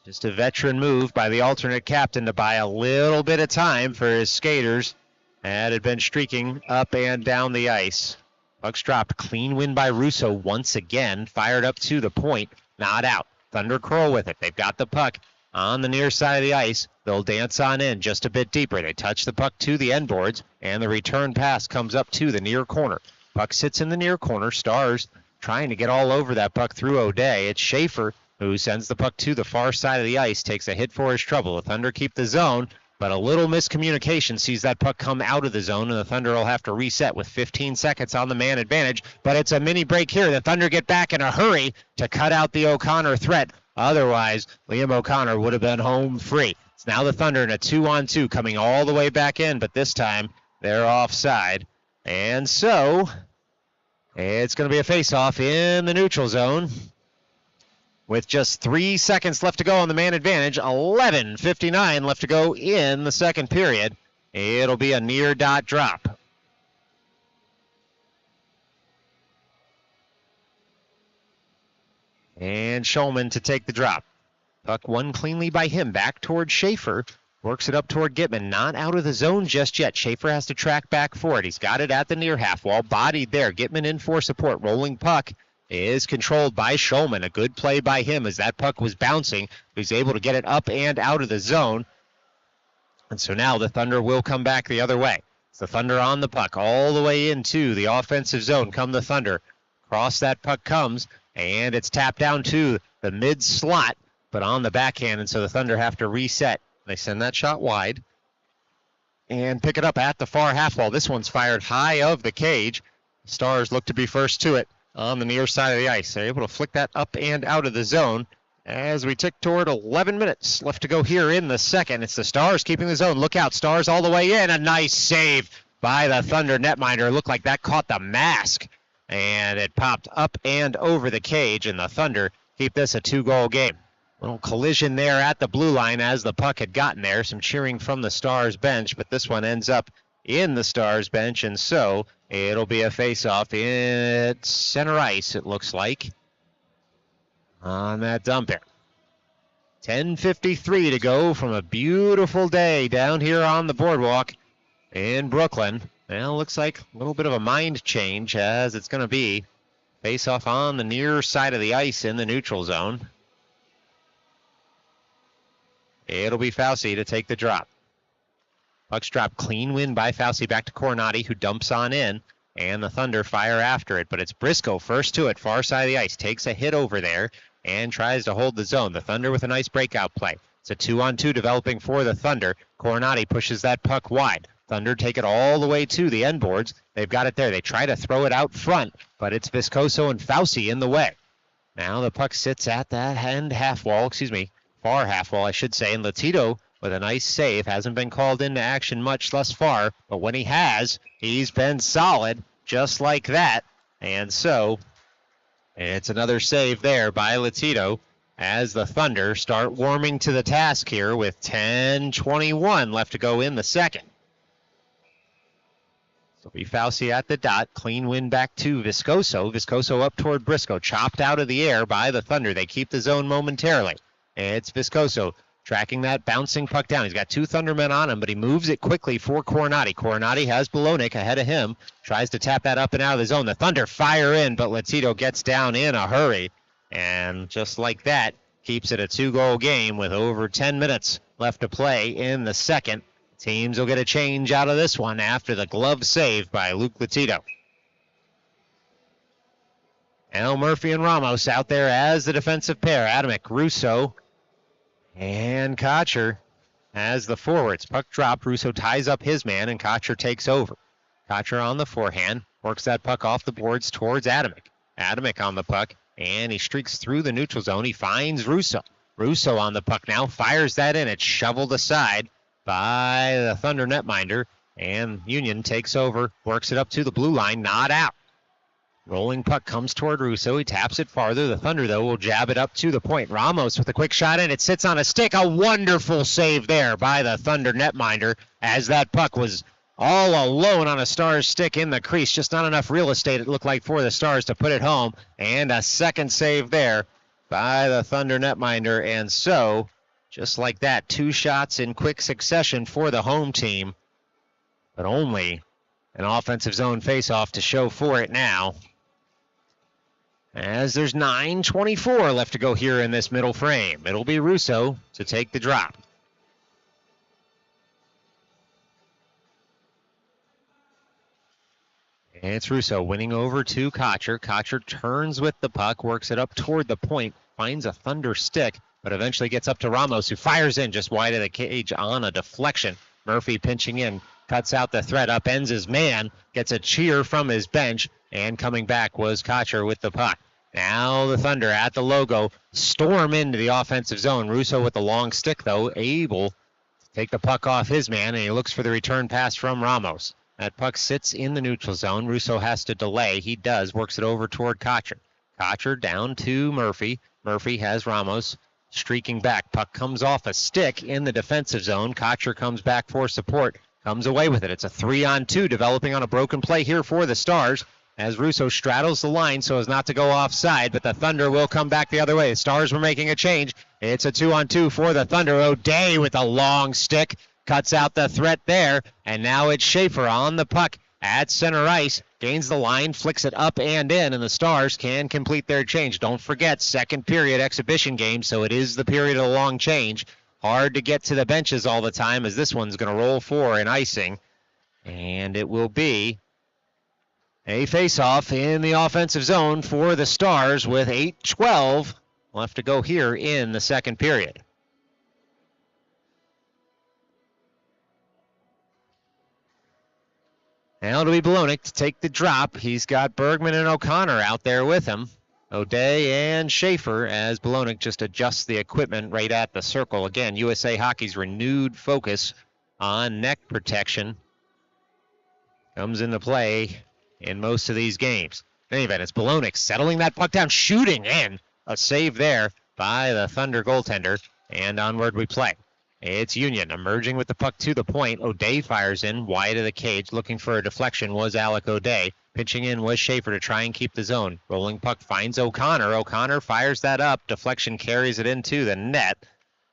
Just a veteran move by the alternate captain to buy a little bit of time for his skaters that had been streaking up and down the ice. Puck's dropped. Clean win by Russo once again. Fired up to the point. Not out. Thunder curl with it. They've got the puck on the near side of the ice. They'll dance on in just a bit deeper. They touch the puck to the end boards, and the return pass comes up to the near corner. Puck sits in the near corner. Stars trying to get all over that puck through O'Day. It's Schaefer who sends the puck to the far side of the ice, takes a hit for his trouble. The Thunder keep the zone, but a little miscommunication sees that puck come out of the zone, and the Thunder will have to reset with 15 seconds on the man advantage. But it's a mini break here. The Thunder get back in a hurry to cut out the O'Connor threat. Otherwise, Liam O'Connor would have been home free. It's now the Thunder in a 2-on-2 coming all the way back in, but this time they're offside. And so it's going to be a face-off in the neutral zone with just 3 seconds left to go on the man advantage. 11:59 left to go in the second period. It'll be a near dot drop. And Shulman to take the drop. Puck won cleanly by him. Back toward Schaefer. Works it up toward Gitman. Not out of the zone just yet. Schaefer has to track back for it. He's got it at the near half wall. Bodied there. Gitman in for support. Rolling puck is controlled by Shulman. A good play by him as that puck was bouncing. He's able to get it up and out of the zone. And so now the Thunder will come back the other way. It's the Thunder on the puck all the way into the offensive zone. Come the Thunder. Cross that puck comes, and it's tapped down to the mid slot, but on the backhand, and so the Thunder have to reset. They send that shot wide and pick it up at the far half wall. This one's fired high of the cage. Stars look to be first to it on the near side of the ice. They're able to flick that up and out of the zone as we tick toward 11 minutes left to go here in the second. It's the Stars keeping the zone. Look out, Stars all the way in. A nice save by the Thunder netminder. Looked like that caught the mask, and it popped up and over the cage, and the Thunder keep this a 2-goal game. Little collision there at the blue line as the puck had gotten there. Some cheering from the Stars bench, but this one ends up in the Stars bench, and so it'll be a face-off at center ice, it looks like, on that dump here. 10:53 to go from a beautiful day down here on the boardwalk in Brooklyn. Well, looks like a little bit of a mind change as it's going to be face-off on the near side of the ice in the neutral zone. It'll be Fauci to take the drop. Puck's drop, clean win by Fauci back to Coronati, who dumps on in, and the Thunder fire after it. But it's Briscoe first to it, far side of the ice, takes a hit over there and tries to hold the zone. The Thunder with a nice breakout play. It's a 2-on-2 developing for the Thunder. Coronati pushes that puck wide. Thunder take it all the way to the end boards. They've got it there. They try to throw it out front, but it's Viscoso and Fauci in the way. Now the puck sits at that far half wall, I should say, and Latito with a nice save. Hasn't been called into action much thus far, but when he has, he's been solid, just like that. And so, it's another save there by Latito as the Thunder start warming to the task here with 10:21 left to go in the second. So be Fauci at the dot. Clean win back to Viscoso. Viscoso up toward Briscoe. Chopped out of the air by the Thunder. They keep the zone momentarily. It's Viscoso tracking that bouncing puck down. He's got two Thundermen on him, but he moves it quickly for Coronati. Coronati has Bolognic ahead of him. Tries to tap that up and out of the zone. The Thunder fire in, but Latito gets down in a hurry. And just like that, keeps it a 2-goal game with over 10 minutes left to play in the second. Teams will get a change out of this one after the glove save by Luke Latito. Al Murphy and Ramos out there as the defensive pair. Adamek, Russo, and Kocher as the forwards. Puck drop. Russo ties up his man, and Kocher takes over. Kocher on the forehand. Works that puck off the boards towards Adamek. Adamek on the puck, and he streaks through the neutral zone. He finds Russo. Russo on the puck now. Fires that in. It's shoveled aside by the Thunder netminder, and Union takes over, works it up to the blue line, not out. Rolling puck comes toward Russo. He taps it farther. The Thunder, though, will jab it up to the point. Ramos with a quick shot, and it sits on a stick. A wonderful save there by the Thunder netminder as that puck was all alone on a Stars stick in the crease. Just not enough real estate, it looked like, for the Stars to put it home. And a second save there by the Thunder netminder, and so just like that, 2 shots in quick succession for the home team, but only an offensive zone faceoff to show for it now, as there's 9:24 left to go here in this middle frame. It'll be Russo to take the drop. And it's Russo winning over to Kocher. Kocher turns with the puck, works it up toward the point, finds a Thunder stick, but eventually gets up to Ramos, who fires in just wide of the cage on a deflection. Murphy pinching in, cuts out the threat, upends his man, gets a cheer from his bench, and coming back was Kocher with the puck. Now the Thunder at the logo storm into the offensive zone. Russo with the long stick, though, able to take the puck off his man, and he looks for the return pass from Ramos. That puck sits in the neutral zone. Russo has to delay. He does, works it over toward Kocher. Kocher down to Murphy. Murphy has Ramos streaking back. Puck comes off a stick in the defensive zone. Kocher comes back for support. Comes away with it. It's a 3-on-2 developing on a broken play here for the Stars as Russo straddles the line so as not to go offside, but the Thunder will come back the other way. The Stars were making a change. It's a 2-on-2 for the Thunder. O'Day with a long stick cuts out the threat there, and now it's Schaefer on the puck at center ice. Gains the line, flicks it up and in, and the Stars can complete their change. Don't forget, second period exhibition game, so it is the period of the long change. Hard to get to the benches all the time, as this one's going to roll for an icing. And it will be a face-off in the offensive zone for the Stars with 8:12 left to go here in the second period. Now it'll be Bolognic to take the drop. He's got Bergman and O'Connor out there with him. O'Day and Schaefer as Bolognic just adjusts the equipment right at the circle. Again, USA Hockey's renewed focus on neck protection comes into play in most of these games. In any event, it's Bolognic settling that puck down, shooting in. A save there by the Thunder goaltender, and onward we play. It's Union emerging with the puck to the point. O'Day fires in wide of the cage. Looking for a deflection was Alec O'Day. Pitching in was Schaefer to try and keep the zone. Rolling puck finds O'Connor. O'Connor fires that up. Deflection carries it into the net.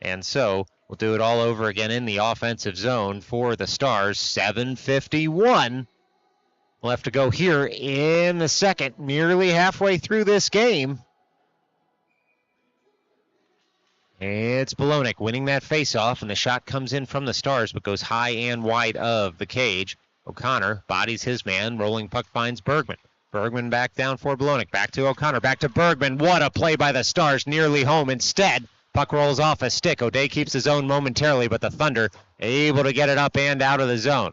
And so we'll do it all over again in the offensive zone for the Stars. 7:51 left to go here in the second. Nearly halfway through this game. It's Bolognic winning that face-off, and the shot comes in from the Stars but goes high and wide of the cage. O'Connor bodies his man. Rolling puck finds Bergman. Bergman back down for Bolognic. Back to O'Connor. Back to Bergman. What a play by the Stars. Nearly home instead. Puck rolls off a stick. O'Day keeps his own momentarily, but the Thunder able to get it up and out of the zone.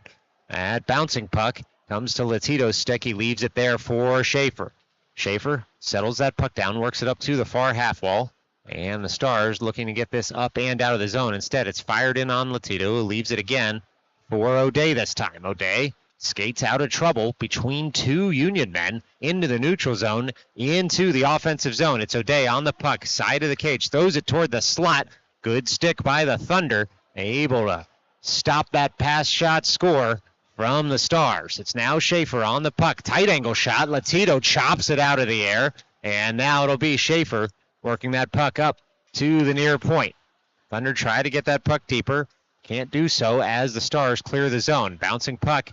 That bouncing puck comes to Latito's stick. He leaves it there for Schaefer. Schaefer settles that puck down, works it up to the far half wall. And the Stars looking to get this up and out of the zone. Instead, it's fired in on Latito, who leaves it again for O'Day this time. O'Day skates out of trouble between two Union men into the neutral zone, into the offensive zone. It's O'Day on the puck, side of the cage, throws it toward the slot. Good stick by the Thunder, able to stop that pass shot score from the Stars. It's now Schaefer on the puck, tight angle shot. Latito chops it out of the air, and now it'll be Schaefer working that puck up to the near point. Thunder try to get that puck deeper. Can't do so as the Stars clear the zone. Bouncing puck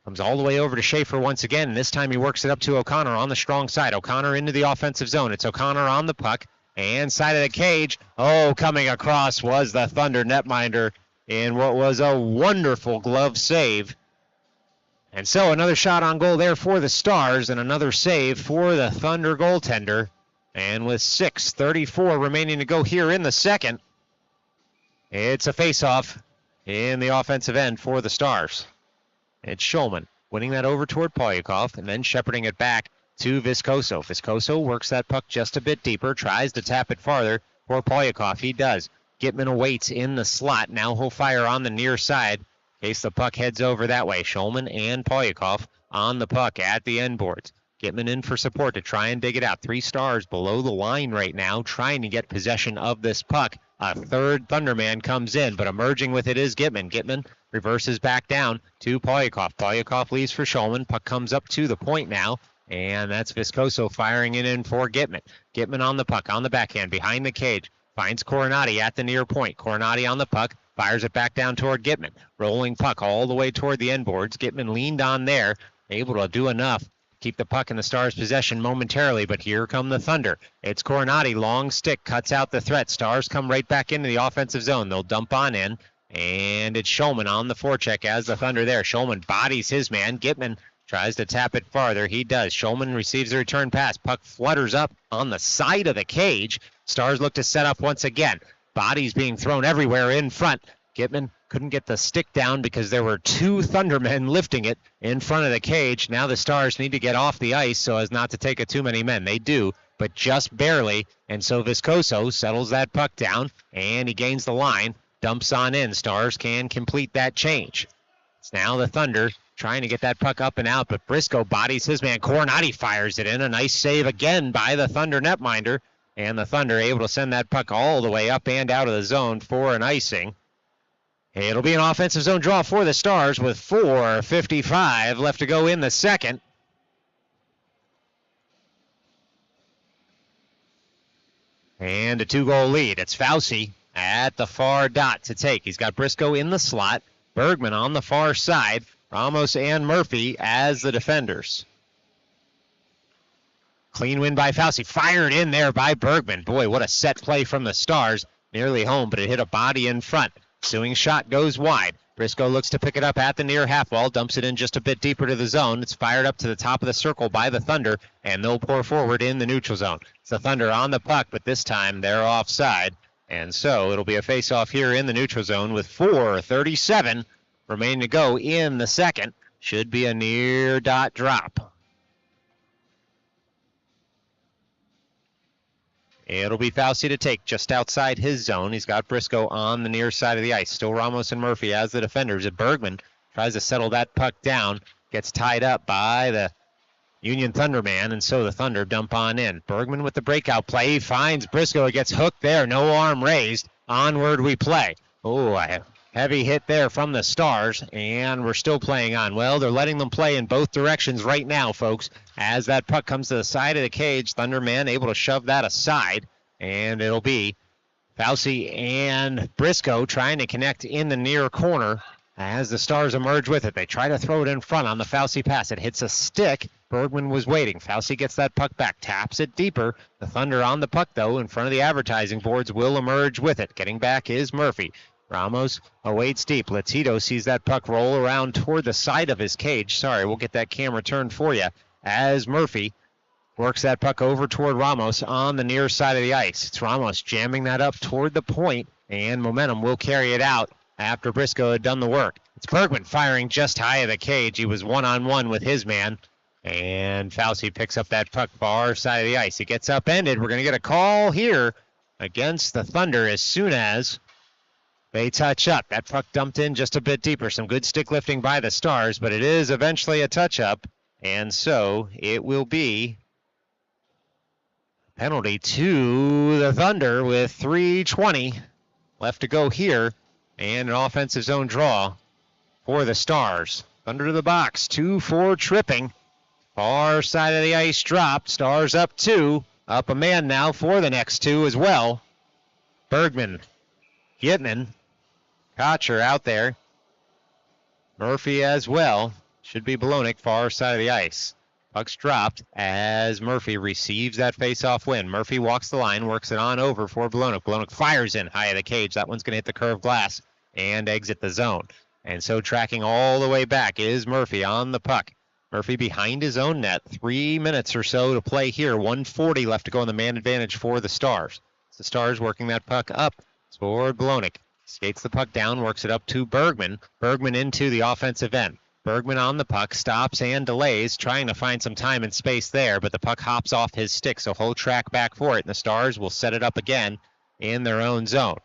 comes all the way over to Schaefer once again. This time he works it up to O'Connor on the strong side. O'Connor into the offensive zone. It's O'Connor on the puck and side of the cage. Oh, coming across was the Thunder netminder in what was a wonderful glove save. And so another shot on goal there for the Stars and another save for the Thunder goaltender. And with 6:34 remaining to go here in the second, it's a face-off in the offensive end for the Stars. It's Shulman winning that over toward Polyakov and then shepherding it back to Viscoso. Viscoso works that puck just a bit deeper, tries to tap it farther for Polyakov. He does. Gitman awaits in the slot. Now he'll fire on the near side in case the puck heads over that way. Shulman and Polyakov on the puck at the end boards. Gitman in for support to try and dig it out. 3 Stars below the line right now, trying to get possession of this puck. A third Thunderman comes in, but emerging with it is Gitman. Gitman reverses back down to Polyakov. Polyakov leaves for Shulman. Puck comes up to the point now, and that's Viscoso firing it in for Gitman. Gitman on the puck, on the backhand, behind the cage. Finds Coronati at the near point. Coronati on the puck, fires it back down toward Gitman. Rolling puck all the way toward the end boards. Gitman leaned on there, able to do enough. Keep the puck in the Stars' possession momentarily, but here come the Thunder. It's Coronati, long stick, cuts out the threat. Stars come right back into the offensive zone. They'll dump on in, and it's Shulman on the forecheck as the Thunder there. Shulman bodies his man. Gitman tries to tap it farther. He does. Shulman receives the return pass. Puck flutters up on the side of the cage. Stars look to set up once again. Bodies being thrown everywhere in front. Gitman couldn't get the stick down because there were 2 Thundermen lifting it in front of the cage. Now the Stars need to get off the ice so as not to take it too many men. They do, but just barely. And so Viscoso settles that puck down, and he gains the line, dumps on in. Stars can complete that change. It's now the Thunder trying to get that puck up and out, but Briscoe bodies his man. Coronati fires it in. A nice save again by the Thunder netminder, and the Thunder able to send that puck all the way up and out of the zone for an icing. It'll be an offensive zone draw for the Stars with 4:55 left to go in the second. And a 2-goal lead. It's Fauci at the far dot to take. He's got Briscoe in the slot, Bergman on the far side, Ramos and Murphy as the defenders. Clean win by Fauci. Fired in there by Bergman. Boy, what a set play from the Stars. Nearly home, but it hit a body in front. Ensuing shot goes wide. Briscoe looks to pick it up at the near half wall, dumps it in just a bit deeper to the zone. It's fired up to the top of the circle by the Thunder, and they'll pour forward in the neutral zone. It's the Thunder on the puck, but this time they're offside. And so it'll be a face-off here in the neutral zone with 4:37 remaining to go in the second. Should be a near dot drop. It'll be Fauci to take just outside his zone. He's got Briscoe on the near side of the ice. Still Ramos and Murphy as the defenders. And Bergman tries to settle that puck down. Gets tied up by the Union Thunderman, and so the Thunder dump on in. Bergman with the breakout play. He finds Briscoe. He gets hooked there. No arm raised. Onward we play. Oh, a heavy hit there from the Stars, and we're still playing on. Well, they're letting them play in both directions right now, folks. As that puck comes to the side of the cage, Thunderman able to shove that aside, and it'll be Fauci and Briscoe trying to connect in the near corner as the Stars emerge with it. They try to throw it in front on the Fauci pass. It hits a stick. Bergman was waiting. Fauci gets that puck back, taps it deeper. The Thunder on the puck, though, in front of the advertising boards, will emerge with it. Getting back is Murphy. Ramos awaits deep. Latito sees that puck roll around toward the side of his cage. Sorry, we'll get that camera turned for you. As Murphy works that puck over toward Ramos on the near side of the ice. It's Ramos jamming that up toward the point, and momentum will carry it out after Briscoe had done the work. It's Bergman firing just high of the cage. He was one-on-one with his man, and Fauci picks up that puck far side of the ice. He gets upended. We're going to get a call here against the Thunder as soon as they touch up. That puck dumped in just a bit deeper. Some good stick lifting by the Stars, but it is eventually a touch-up, and so it will be penalty to the Thunder with 3:20 left to go here, and an offensive zone draw for the Stars. Thunder to the box, 2-4 tripping. Far side of the ice dropped. Stars up 2. Up a man now for the next 2 as well. Bergman, Gitman, Kocher out there. Murphy as well. Should be Bolognic, far side of the ice. Puck's dropped as Murphy receives that face-off win. Murphy walks the line, works it on over for Bolognic. Bolognic fires in high of the cage. That one's going to hit the curved glass and exit the zone. And so tracking all the way back is Murphy on the puck. Murphy behind his own net. 3 minutes or so to play here. 1:40 left to go in the man advantage for the Stars. It's the Stars working that puck up toward Bolognic. Skates the puck down, works it up to Bergman. Bergman into the offensive end. Bergman on the puck, stops and delays, trying to find some time and space there, but the puck hops off his stick, so he'll track back for it, and the Stars will set it up again in their own zone.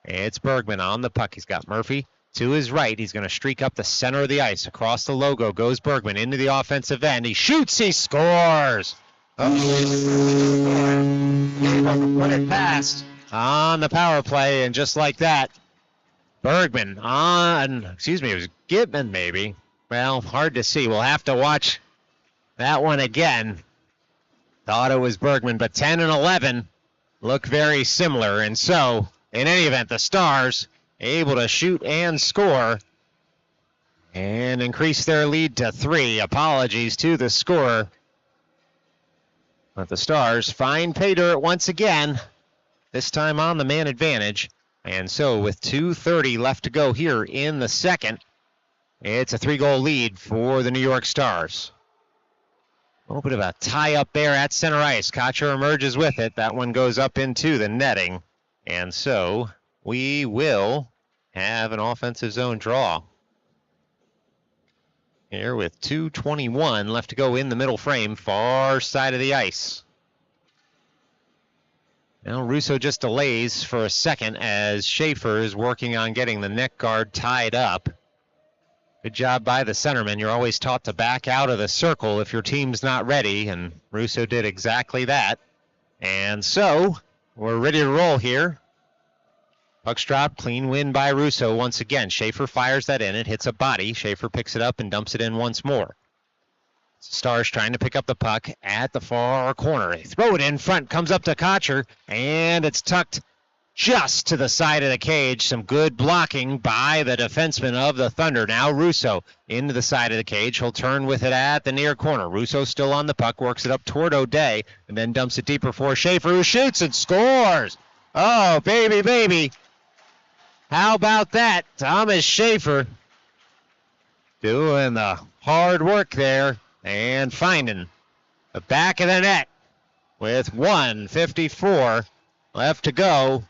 It's Bergman on the puck. He's got Murphy to his right. He's going to streak up the center of the ice. Across the logo goes Bergman into the offensive end. He shoots, he scores! Put it past on the power play, and just like that, Bergman on, it was Gitman maybe. Well, hard to see. We'll have to watch that one again. Thought it was Bergman, but 10 and 11 look very similar. And so, in any event, the Stars able to shoot and score and increase their lead to 3. Apologies to the scorer. But the Stars find pay dirt once again, this time on the man advantage. And so with 2:30 left to go here in the second, it's a 3-goal lead for the New York Stars. A little bit of a tie up there at center ice. Kocher emerges with it. That one goes up into the netting. And so we will have an offensive zone draw here with 2:21 left to go in the middle frame, far side of the ice. Now Russo just delays for a second as Schaefer is working on getting the neck guard tied up. Good job by the centerman. You're always taught to back out of the circle if your team's not ready, and Russo did exactly that. And so we're ready to roll here. Puck's dropped, clean win by Russo once again. Schaefer fires that in. It hits a body. Schaefer picks it up and dumps it in once more. Stars trying to pick up the puck at the far corner. They throw it in front, comes up to Kocher, and it's tucked just to the side of the cage. Some good blocking by the defenseman of the Thunder. Now Russo into the side of the cage. He'll turn with it at the near corner. Russo still on the puck, works it up toward O'Day, and then dumps it deeper for Schaefer, who shoots and scores. Oh, baby, baby. How about that? Thomas Schaefer doing the hard work there and finding the back of the net with 1:54 left to go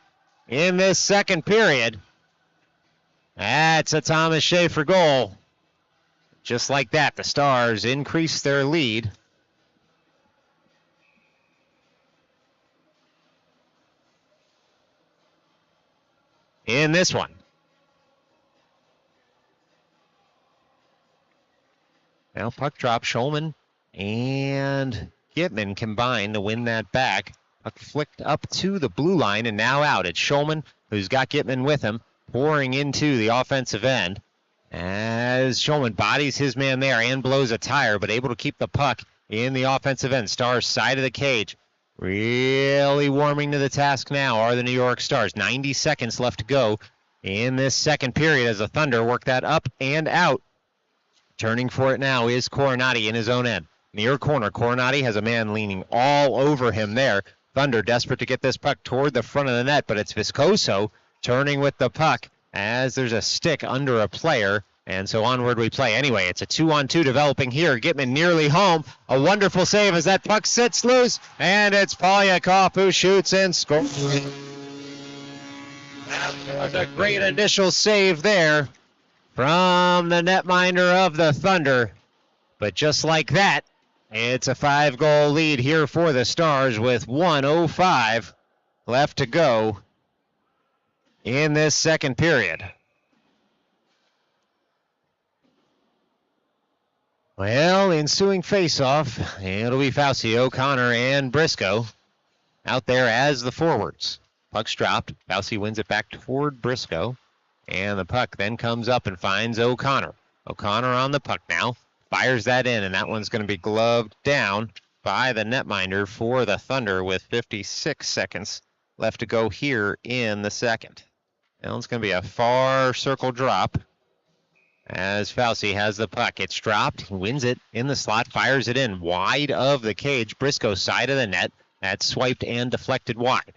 in this second period. That's a Thomas Schaefer goal. Just like that, the Stars increase their lead. In this one. Now puck drop, Schulman and Gitman combine to win that back. Puck flicked up to the blue line and now out. It's Schulman who's got Gitman with him, pouring into the offensive end. As Schulman bodies his man there and blows a tire, but able to keep the puck in the offensive end. Stars side of the cage. Really warming to the task now are the New York Stars. 90 seconds left to go in this second period as the Thunder work that up and out. Turning for it now is Coronati in his own end. Near corner, Coronati has a man leaning all over him there. Thunder desperate to get this puck toward the front of the net, but it's Viscoso turning with the puck as there's a stick under a player, and so onward we play. Anyway, it's a 2-on-2 developing here. Gitman nearly home. A wonderful save as that puck sits loose, and it's Polyakov who shoots and scores. That was a great initial save there from the netminder of the Thunder. But just like that, it's a 5-goal lead here for the Stars with 1:05 left to go in this second period. Well, ensuing face-off, it'll be Fauci, O'Connor, and Briscoe out there as the forwards. Puck's dropped. Fauci wins it back toward Briscoe, and the puck then comes up and finds O'Connor. O'Connor on the puck now. Fires that in, and that one's going to be gloved down by the netminder for the Thunder with 56 seconds left to go here in the second. Now it's going to be a far circle drop as Fauci has the puck. It's dropped, wins it in the slot, fires it in wide of the cage. Briscoe's side of the net. That's swiped and deflected wide.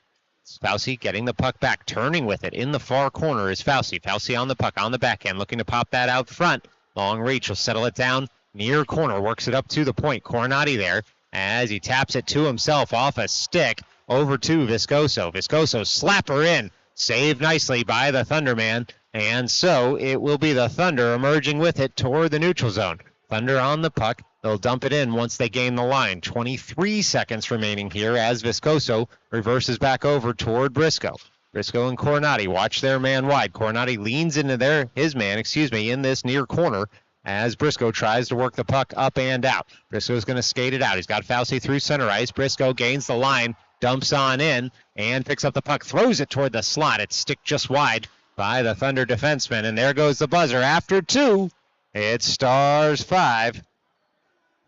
Fauci getting the puck back, turning with it in the far corner is Fauci. Fauci on the puck on the backhand, looking to pop that out front. Long reach will settle it down. Near corner, works it up to the point. Coronati there as he taps it to himself off a stick over to Viscoso. Viscoso slapper in. Saved nicely by the Thunderman. And so it will be the Thunder emerging with it toward the neutral zone. Thunder on the puck. They'll dump it in once they gain the line. 23 seconds remaining here as Viscoso reverses back over toward Briscoe. Briscoe and Coronati watch their man wide. Coronati leans into his man in this near corner as Briscoe tries to work the puck up and out. Briscoe's going to skate it out. He's got Fauci through center ice. Briscoe gains the line, dumps on in, and picks up the puck, throws it toward the slot. It's stick just wide by the Thunder defenseman, and there goes the buzzer. After 2, it's Stars 5,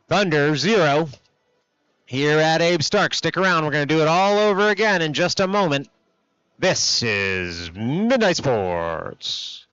Thunder 0 here at Abe Stark. Stick around. We're going to do it all over again in just a moment. This is Midnight Sports.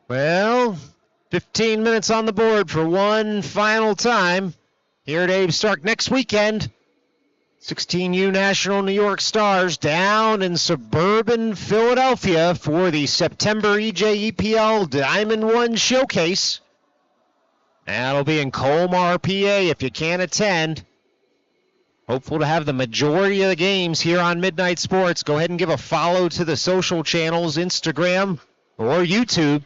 Well, 15 minutes on the board for one final time here at Abe Stark. Next weekend, 16U National New York Stars down in suburban Philadelphia for the September EJEPL Diamond One Showcase. That'll be in Colmar, PA if you can't attend. Hopeful to have the majority of the games here on Midnight Sports. Go ahead and give a follow to the social channels, Instagram or YouTube,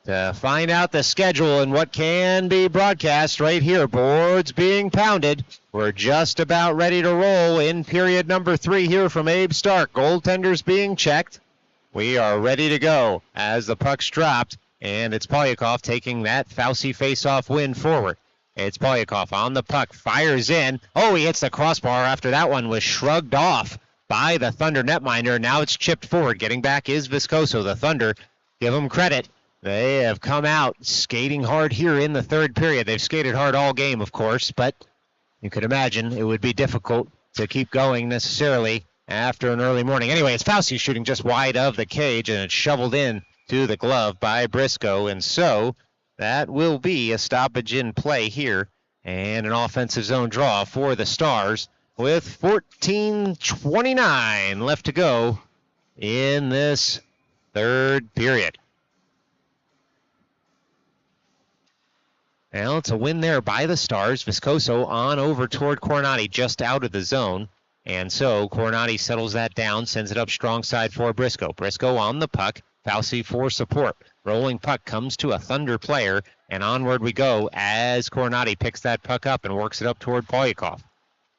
to find out the schedule and what can be broadcast right here. Boards being pounded. We're just about ready to roll in period number 3 here from Abe Stark. Goaltenders being checked. We are ready to go as the puck's dropped, and it's Polyakov taking that Fauci face-off win forward. It's Polyakov on the puck, fires in. Oh, he hits the crossbar after that one was shrugged off by the Thunder netminder. Now it's chipped forward. Getting back is Viscoso. The Thunder, give him credit. They have come out skating hard here in the third period. They've skated hard all game, of course, but you could imagine it would be difficult to keep going necessarily after an early morning. Anyway, it's Fauci shooting just wide of the cage, and it's shoveled in to the glove by Briscoe, and so that will be a stoppage in play here and an offensive zone draw for the Stars with 14:29 left to go in this third period. Well, it's a win there by the Stars. Viscoso on over toward Coronati, just out of the zone. And so Coronati settles that down, sends it up strong side for Briscoe. Briscoe on the puck. Fauci for support. Rolling puck comes to a Thunder player, and onward we go as Coronati picks that puck up and works it up toward Polyakov.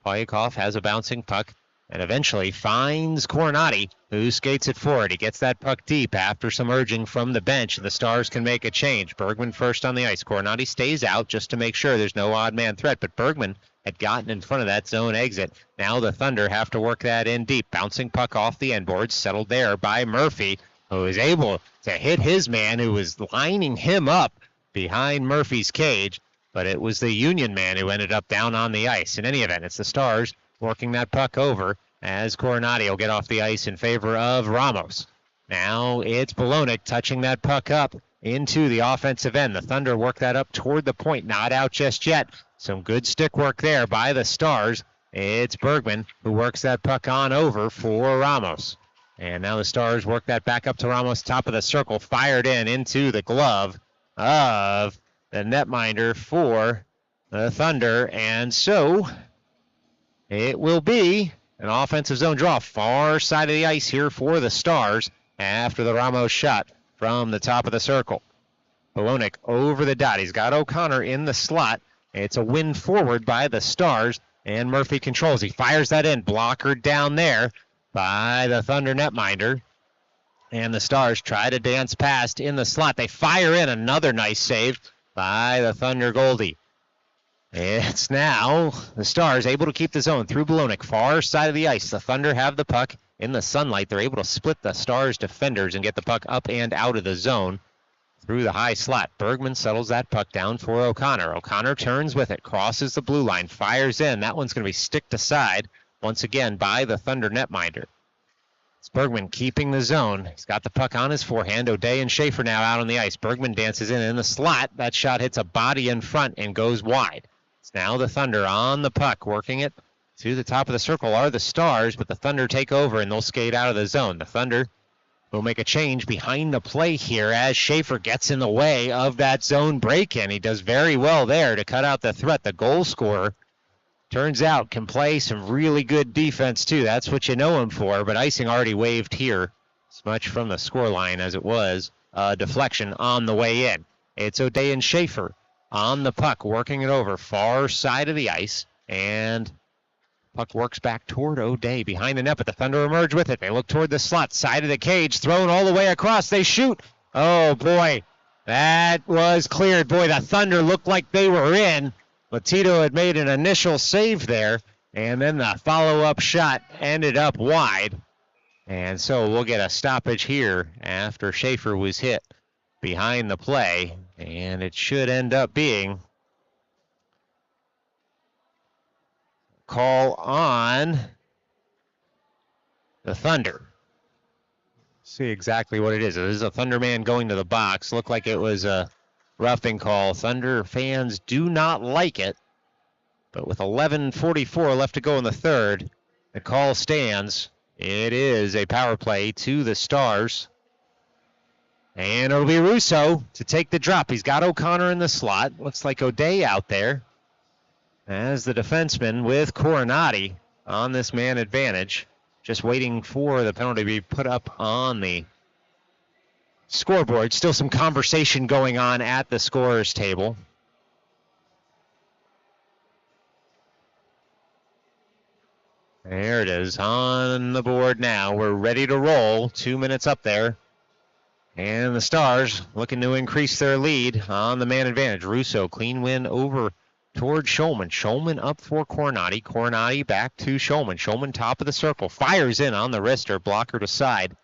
Polyakov has a bouncing puck and eventually finds Coronati, who skates it forward. He gets that puck deep after some urging from the bench, and the Stars can make a change. Bergman first on the ice. Coronati stays out just to make sure there's no odd man threat, but Bergman had gotten in front of that zone exit. Now the Thunder have to work that in deep. Bouncing puck off the end boards, settled there by Murphy, who is able to hit his man who was lining him up behind Murphy's cage, but it was the Union man who ended up down on the ice. In any event, it's the Stars working that puck over as Coronati will get off the ice in favor of Ramos. Now it's Bologna touching that puck up into the offensive end. The Thunder work that up toward the point, not out just yet. Some good stick work there by the Stars. It's Bergman who works that puck on over for Ramos. And now the Stars work that back up to Ramos, top of the circle, fired into the glove of the netminder for the Thunder. And so it will be an offensive zone draw, far side of the ice here for the Stars after the Ramos shot from the top of the circle. Polonic over the dot. He's got O'Connor in the slot. It's a win forward by the Stars, and Murphy controls. He fires that in. Blocker down there by the Thunder netminder. And the Stars try to dance past in the slot. They fire in. Another nice save by the Thunder goalie. It's now the Stars able to keep the zone through Bologna, far side of the ice. The Thunder have the puck in the sunlight. They're able to split the Stars defenders and get the puck up and out of the zone through the high slot. Bergman settles that puck down for O'Connor. O'Connor turns with it, crosses the blue line, fires in. That one's going to be sticked aside once again by the Thunder netminder. It's Bergman keeping the zone. He's got the puck on his forehand. O'Day and Schaefer now out on the ice. Bergman dances in the slot. That shot hits a body in front and goes wide. It's now the Thunder on the puck, working it to the top of the circle are the Stars, but the Thunder take over and they'll skate out of the zone. The Thunder will make a change behind the play here as Schaefer gets in the way of that zone break-in. He does very well there to cut out the threat. The goal scorer, turns out, can play some really good defense too. That's what you know him for, but icing already waved here as much from the scoreline as it was a deflection on the way in. It's O'Day and Schaefer on the puck, working it over far side of the ice, and puck works back toward O'Day behind the net, but the Thunder emerge with it. They look toward the slot, side of the cage, thrown all the way across. They shoot. Oh, boy. That was cleared. Boy, the Thunder looked like they were in. Latito had made an initial save there, and then the follow-up shot ended up wide. And so we'll get a stoppage here after Schaefer was hit behind the play, and it should end up being call on the Thunder. See exactly what it is. It is a Thunder man going to the box. Looked like it was a roughing call. Thunder fans do not like it, but with 11:44 left to go in the third, the call stands. It is a power play to the Stars. And it'll be Russo to take the drop. He's got O'Connor in the slot. Looks like O'Day out there as the defenseman with Coronati on this man advantage. Just waiting for the penalty to be put up on the scoreboard. Still some conversation going on at the scorer's table. There it is on the board now. We're ready to roll. 2 minutes up there. And the Stars looking to increase their lead on the man advantage. Russo, clean win over toward Shulman. Shulman up for Coronati. Coronati back to Shulman. Shulman top of the circle. Fires in on the wrister. Blockered aside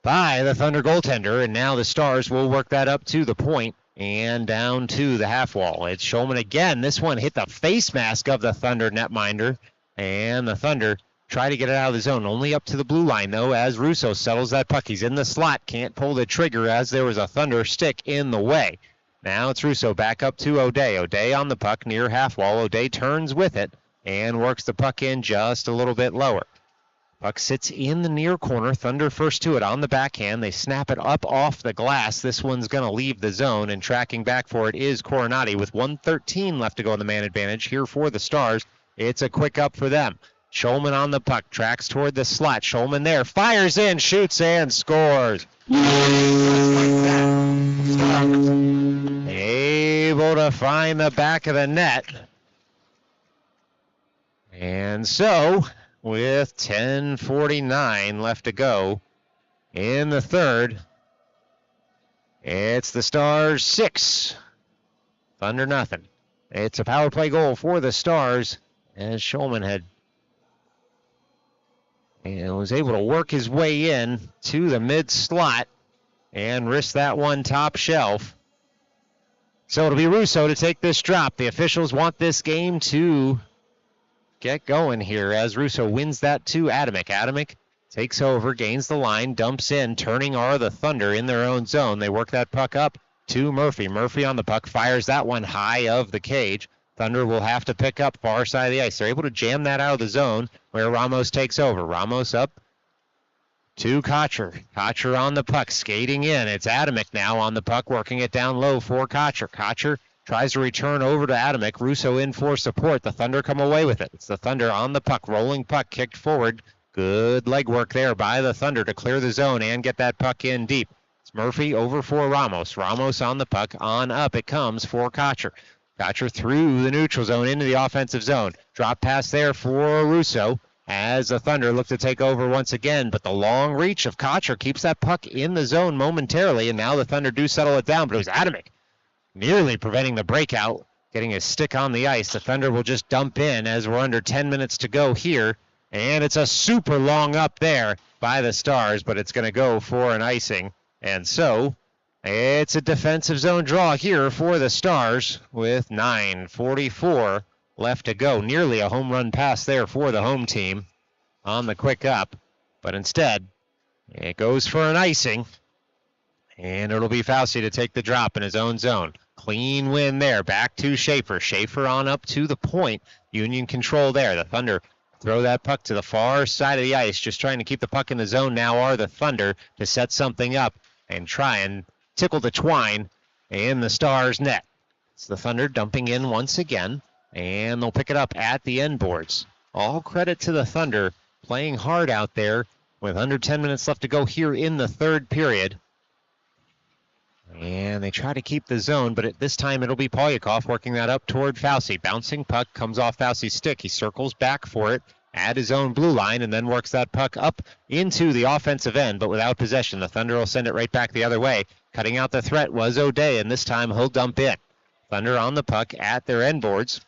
by the Thunder goaltender. And now the Stars will work that up to the point and down to the half wall. It's Shulman again. This one hit the face mask of the Thunder netminder. And the Thunder try to get it out of the zone. Only up to the blue line, though, as Russo settles that puck. He's in the slot. Can't pull the trigger as there was a Thunder stick in the way. Now it's Russo back up to O'Day. O'Day on the puck near half wall. O'Day turns with it and works the puck in just a little bit lower. Puck sits in the near corner. Thunder first to it on the backhand. They snap it up off the glass. This one's going to leave the zone, and tracking back for it is Coronati with 1:13 left to go in the man advantage here for the Stars. It's a quick up for them. Schulman on the puck, tracks toward the slot. Schulman there, fires in, shoots, and scores. Able to find the back of the net. And so, with 10:49 left to go in the third, it's the Stars 6, Thunder nothing. It's a power play goal for the Stars as Schulman was able to work his way in to the mid slot and risk that one top shelf. So it'll be Russo to take this drop. The officials want this game to get going here as Russo wins that to Adamek. Adamek takes over, gains the line, dumps in. Turning are the Thunder in their own zone. They work that puck up to Murphy. Murphy on the puck, fires that one high of the cage. Thunder will have to pick up far side of the ice. They're able to jam that out of the zone where Ramos takes over. Ramos up to Kotcher. Kotcher on the puck, skating in. It's Adamek now on the puck, working it down low for Kotcher. Kotcher tries to return over to Adamek. Russo in for support. The Thunder come away with it. It's the Thunder on the puck, rolling puck, kicked forward. Good leg work there by the Thunder to clear the zone and get that puck in deep. It's Murphy over for Ramos. Ramos on the puck, on up it comes for Kotcher. Kotcher through the neutral zone into the offensive zone. Drop pass there for Russo as the Thunder look to take over once again, but the long reach of Kotcher keeps that puck in the zone momentarily, and now the Thunder do settle it down, but it was Adamek nearly preventing the breakout, getting his stick on the ice. The Thunder will just dump in as we're under 10 minutes to go here, and it's a super long up there by the Stars, but it's going to go for an icing, and so it's a defensive zone draw here for the Stars with 9:44 left to go. Nearly a home run pass there for the home team on the quick up, but instead it goes for an icing, and it'll be Fauci to take the drop in his own zone. Clean win there, back to Schaefer. Schaefer on up to the point. Union control there. The Thunder throw that puck to the far side of the ice, just trying to keep the puck in the zone now are the Thunder to set something up and try and tickle the twine in the Stars' net. It's the Thunder dumping in once again, and they'll pick it up at the end boards. All credit to the Thunder playing hard out there with under 10 minutes left to go here in the third period. And they try to keep the zone, but at this time it'll be Polyakov working that up toward Fauci. Bouncing puck comes off Fauci's stick. He circles back for it at his own blue line and then works that puck up into the offensive end, but without possession. The Thunder will send it right back the other way. Cutting out the threat was O'Day, and this time he'll dump in. Thunder on the puck at their end boards,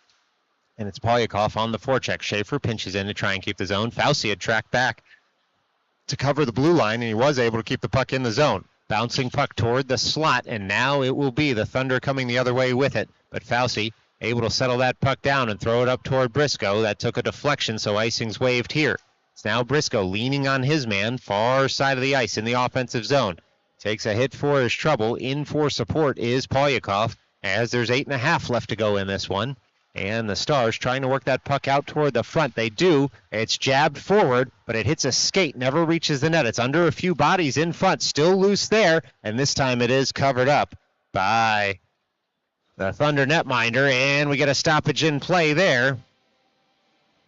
and it's Polyakov on the forecheck. Schaefer pinches in to try and keep the zone. Fauci had tracked back to cover the blue line, and he was able to keep the puck in the zone. Bouncing puck toward the slot, and now it will be the Thunder coming the other way with it. But Fauci able to settle that puck down and throw it up toward Briscoe. That took a deflection, so icing's waved here. It's now Briscoe leaning on his man, far side of the ice in the offensive zone. Takes a hit for his trouble. In for support is Polyakov, as there's 8.5 left to go in this one. And the Stars trying to work that puck out toward the front. They do. It's jabbed forward, but it hits a skate, never reaches the net. It's under a few bodies in front, still loose there, and this time it is covered up by the Thunder netminder, and we get a stoppage in play there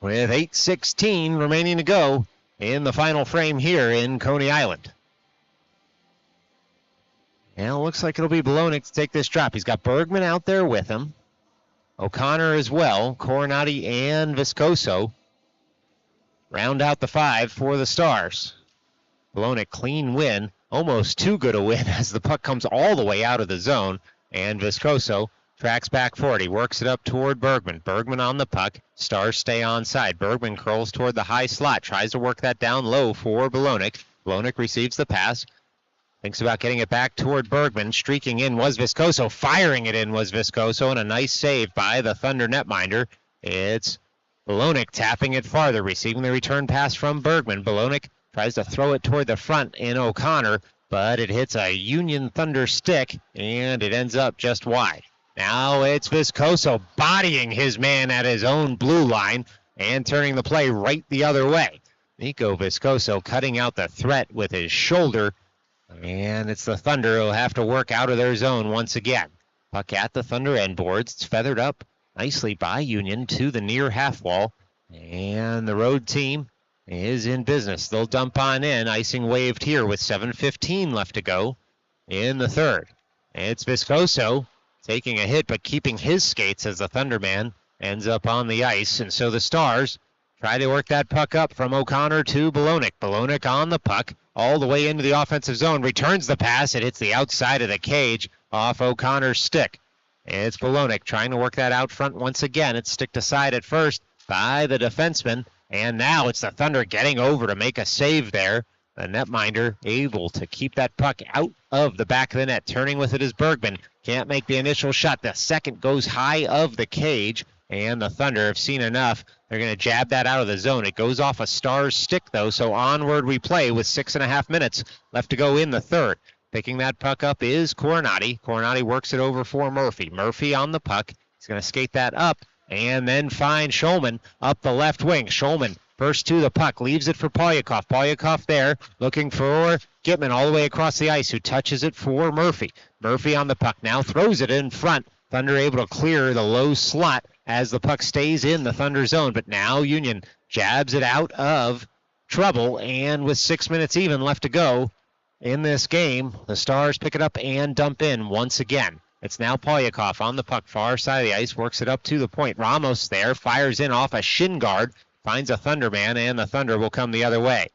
with 8:16 remaining to go in the final frame here in Coney Island. And it looks like it'll be Belonik to take this drop. He's got Bergman out there with him. O'Connor as well. Coronati and Viscoso round out the five for the Stars. Belonik clean win. Almost too good a win as the puck comes all the way out of the zone. And Viscoso tracks back for it. He works it up toward Bergman. Bergman on the puck. Stars stay onside. Bergman curls toward the high slot. Tries to work that down low for Belonik. Belonik receives the pass. Thinks about getting it back toward Bergman. Streaking in was Viscoso. Firing it in was Viscoso. And a nice save by the Thunder netminder. It's Belonik tapping it farther. Receiving the return pass from Bergman. Belonik tries to throw it toward the front in O'Connor. but it hits a Union Thunder stick, and it ends up just wide. Now it's Viscoso bodying his man at his own blue line and turning the play right the other way. Nico Viscoso cutting out the threat with his shoulder, and it's the Thunder who'll have to work out of their zone once again. Puck at the Thunder end boards. It's feathered up nicely by Union to the near half wall, and the road team is in business. They'll dump on in. Icing waved here with 7:15 left to go in the third. It's Viscoso taking a hit but keeping his skates as the Thunderman ends up on the ice. And so the Stars try to work that puck up from O'Connor to Bolonic. Bolonic on the puck all the way into the offensive zone. Returns the pass. It hits the outside of the cage off O'Connor's stick. It's Bolonic trying to work that out front once again. It's sticked aside at first by the defenseman. And now it's the Thunder getting over to make a save there. The netminder able to keep that puck out of the back of the net. Turning with it is Bergman. Can't make the initial shot. The second goes high of the cage. And the Thunder have seen enough. They're going to jab that out of the zone. It goes off a Stars stick, though, so onward we play with 6.5 minutes left to go in the third. Picking that puck up is Coronati. Coronati works it over for Murphy. Murphy on the puck. He's going to skate that up and then find Shulman up the left wing. Shulman first to the puck, leaves it for Polyakov. Polyakov there, looking for Gitman all the way across the ice, who touches it for Murphy. Murphy on the puck now, throws it in front. Thunder able to clear the low slot as the puck stays in the Thunder zone. But now Union jabs it out of trouble, and with 6 minutes even left to go in this game, the Stars pick it up and dump in once again. It's now Polyakov on the puck, far side of the ice, works it up to the point. Ramos there, fires in off a shin guard, finds a Thunder man, and the Thunder will come the other way.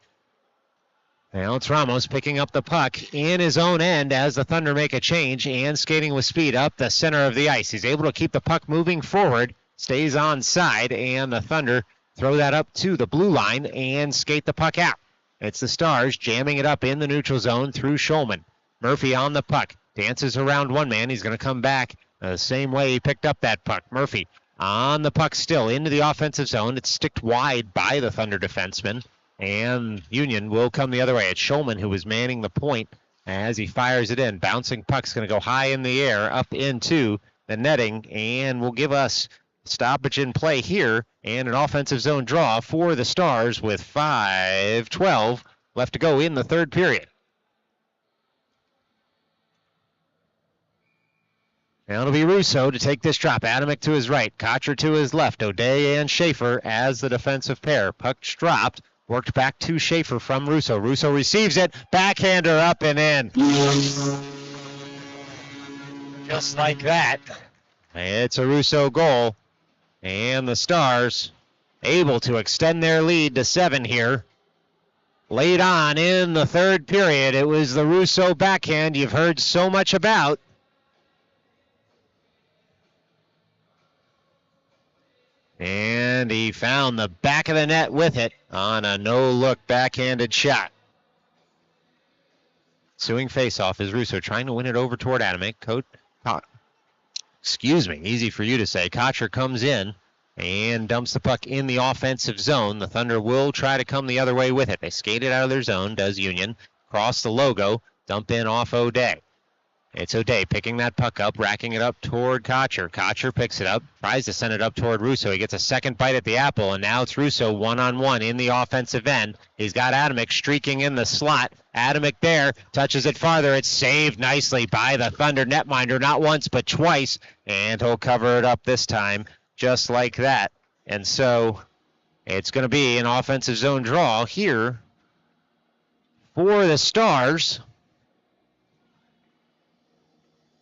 Now it's Ramos picking up the puck in his own end as the Thunder make a change and skating with speed up the center of the ice. He's able to keep the puck moving forward, stays on side, and the Thunder throw that up to the blue line and skate the puck out. It's the Stars jamming it up in the neutral zone through Shulman. Murphy on the puck, dances around one man. He's going to come back the same way he picked up that puck. Murphy on the puck still into the offensive zone. It's sticked wide by the Thunder defenseman, and Union will come the other way. It's Shulman who is manning the point as he fires it in. Bouncing puck's going to go high in the air up into the netting, and will give us stoppage in play here and an offensive zone draw for the Stars with 5:12 left to go in the third period. Now it'll be Russo to take this drop. Adamick to his right, Kotcher to his left. O'Day and Schaefer as the defensive pair. Puck's dropped, worked back to Schaefer from Russo. Russo receives it, backhander up and in. Just like that. It's a Russo goal, and the Stars able to extend their lead to 7 here. Late on in the third period, it was the Russo backhand you've heard so much about. And he found the back of the net with it on a no-look backhanded shot. Suing faceoff is Russo trying to win it over toward Adamick. Easy for you to say. Kotcher comes in and dumps the puck in the offensive zone. The Thunder will try to come the other way with it. They skate it out of their zone, does Union. Cross the logo, dump in off O'Day. It's O'Day picking that puck up, racking it up toward Kotcher. Kotcher picks it up, tries to send it up toward Russo. He gets a second bite at the apple, and now it's Russo one-on-one in the offensive end. He's got Adamick streaking in the slot. Adamick there, touches it farther. It's saved nicely by the Thunder netminder, not once but twice, and he'll cover it up this time just like that. And so it's going to be an offensive zone draw here for the Stars,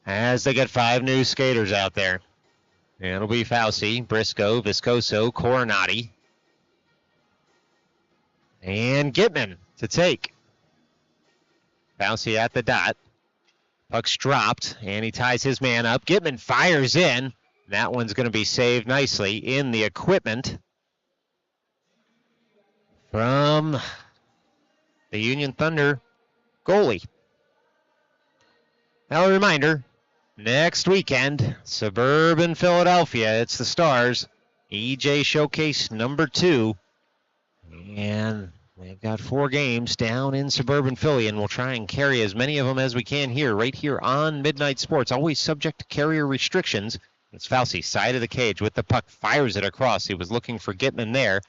as they get 5 new skaters out there. It'll be Fauci, Briscoe, Viscoso, Coronati, and Gitman to take. Fauci at the dot. Puck's dropped, and he ties his man up. Gitman fires in. That one's going to be saved nicely in the equipment from the Union Thunder goalie. Now a reminder, next weekend, suburban Philadelphia, it's the Stars, EJ Showcase number 2. And They've got 4 games down in suburban Philly, and we'll try and carry as many of them as we can here, right here on Midnight Sports, always subject to carrier restrictions. It's Fauci, side of the cage with the puck, fires it across. He was looking for Gitman there.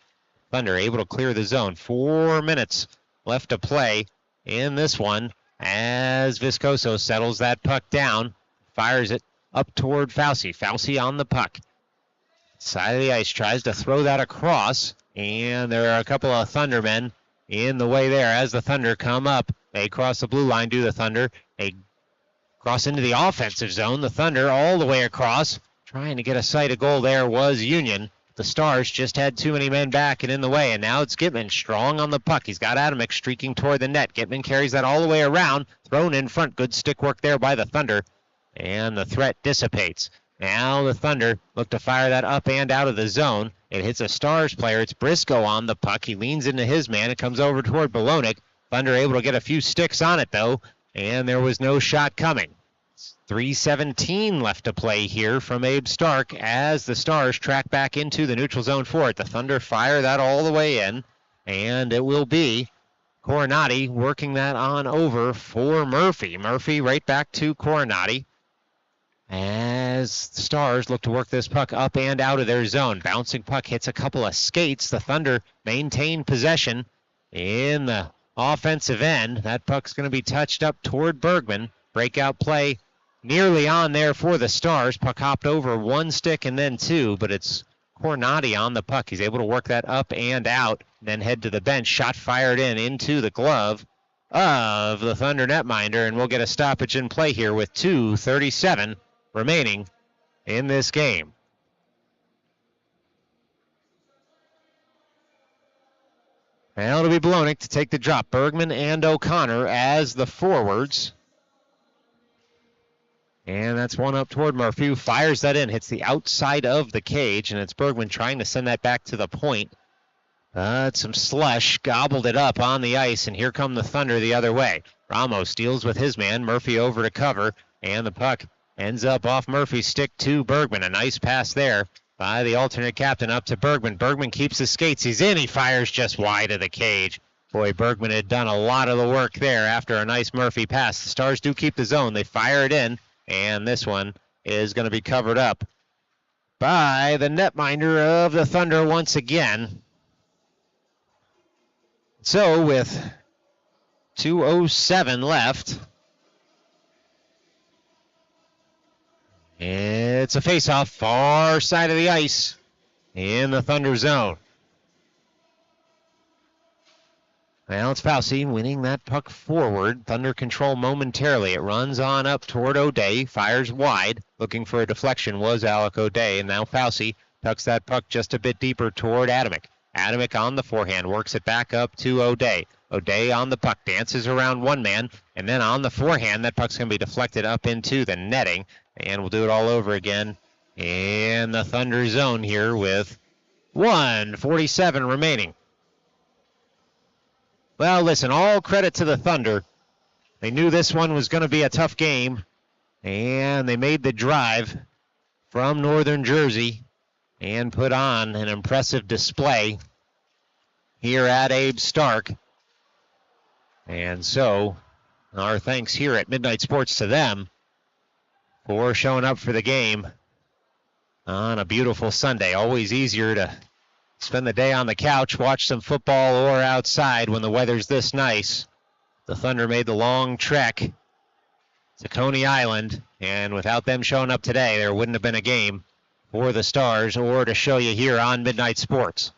Thunder able to clear the zone. 4 minutes left to play in this one as Viscoso settles that puck down, fires it up toward Fauci. Fauci on the puck. Side of the ice, tries to throw that across, and there are a couple of Thundermen in the way there as the Thunder come up. They cross the blue line, do the Thunder. They cross into the offensive zone. The Thunder all the way across. Trying to get a sight of goal there was Union. The Stars just had too many men back and in the way, and now it's Gitman strong on the puck. He's got Adamek streaking toward the net. Gitman carries that all the way around, thrown in front. Good stick work there by the Thunder, and the threat dissipates. Now the Thunder look to fire that up and out of the zone. It hits a Stars player. It's Briscoe on the puck. He leans into his man. It comes over toward Bolonic. Thunder able to get a few sticks on it, though, and there was no shot coming. 3:17 left to play here from Abe Stark as the Stars track back into the neutral zone for it. The Thunder fire that all the way in, and it will be Coronati working that on over for Murphy. Murphy right back to Coronati as the Stars look to work this puck up and out of their zone. Bouncing puck hits a couple of skates. The Thunder maintain possession in the offensive end. That puck's going to be touched up toward Bergman. Breakout play nearly on there for the Stars. Puck hopped over 1 stick and then 2, but it's Coronati on the puck. He's able to work that up and out, then head to the bench. Shot fired into the glove of the Thunder netminder, and we'll get a stoppage in play here with 2:37 remaining in this game. Well, it'll be Bolonic to take the drop. Bergman and O'Connor as the forwards. And that's one up toward Murphy, who fires that in, hits the outside of the cage, and it's Bergman trying to send that back to the point. Some slush gobbled it up on the ice, and here come the Thunder the other way. Ramos deals with his man, Murphy over to cover, and the puck ends up off Murphy's stick to Bergman. A nice pass there by the alternate captain up to Bergman. Bergman keeps his skates. He's in. He fires just wide of the cage. Boy, Bergman had done a lot of the work there after a nice Murphy pass. The Stars do keep the zone. They fire it in. And this one is going to be covered up by the netminder of the Thunder once again. So with 2:07 left, it's a face-off far side of the ice in the Thunder zone. Well, it's Fauci winning that puck forward. Thunder control momentarily. It runs on up toward O'Day, fires wide. Looking for a deflection was Alec O'Day, and now Fauci tucks that puck just a bit deeper toward Adamek. Adamek on the forehand, works it back up to O'Day. O'Day on the puck, dances around one man, and then on the forehand, that puck's going to be deflected up into the netting, and we'll do it all over again in the Thunder zone here with 1:47 remaining. Well, listen, all credit to the Thunder. They knew this one was going to be a tough game, and they made the drive from Northern Jersey and put on an impressive display here at Abe Stark. And so, our thanks here at Midnight Sports to them for showing up for the game on a beautiful Sunday. Always easier to spend the day on the couch, watch some football, or outside when the weather's this nice. The Thunder made the long trek to Coney Island, and without them showing up today, there wouldn't have been a game for the Stars or to show you here on Midnight Sports.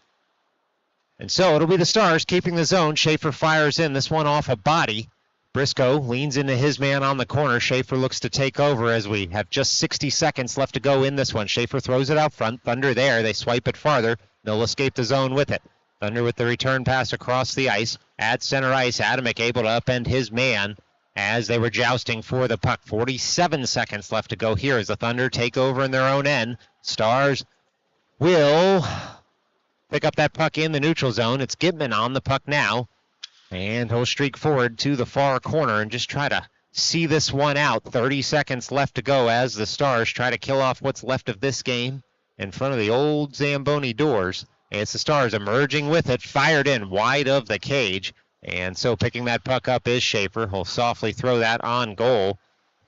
And so it'll be the Stars keeping the zone. Schaefer fires in, this one off a body. Briscoe leans into his man on the corner. Schaefer looks to take over as we have just 60 seconds left to go in this one. Schaefer throws it out front. Thunder there. They swipe it farther. They'll escape the zone with it. Thunder with the return pass across the ice. At center ice, Adamek able to upend his man as they were jousting for the puck. 47 seconds left to go here as the Thunder take over in their own end. Stars will pick up that puck in the neutral zone. It's Gitman on the puck now. And he'll streak forward to the far corner and just try to see this one out. 30 seconds left to go as the Stars try to kill off what's left of this game in front of the old Zamboni doors It's the Stars emerging with it, fired in wide of the cage. And so picking that puck up is Schaefer. He'll softly throw that on goal.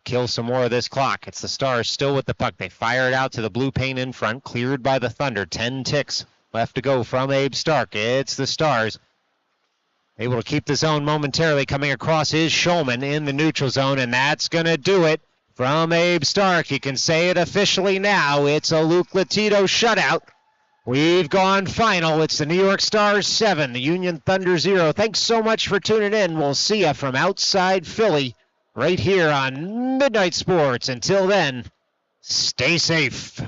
Kill some more of this clock. It's the Stars still with the puck. They fire it out to the blue paint in front, cleared by the Thunder. 10 ticks left to go from Abe Stark. It's the Stars able to keep the zone momentarily. Coming across is Schulman in the neutral zone, and that's going to do it from Abe Stark. You can say it officially now. It's a Luke Latito shutout. We've gone final. It's the New York Stars 7, the Union Thunder 0. Thanks so much for tuning in. We'll see you from outside Philly right here on Midnight Sports. Until then, stay safe.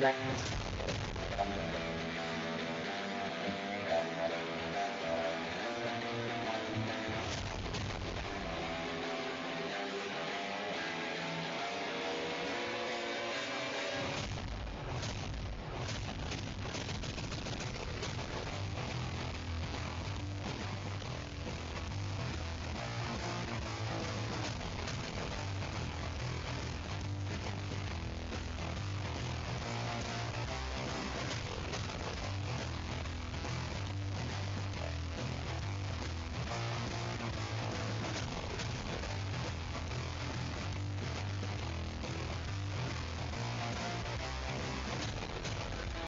Thank you.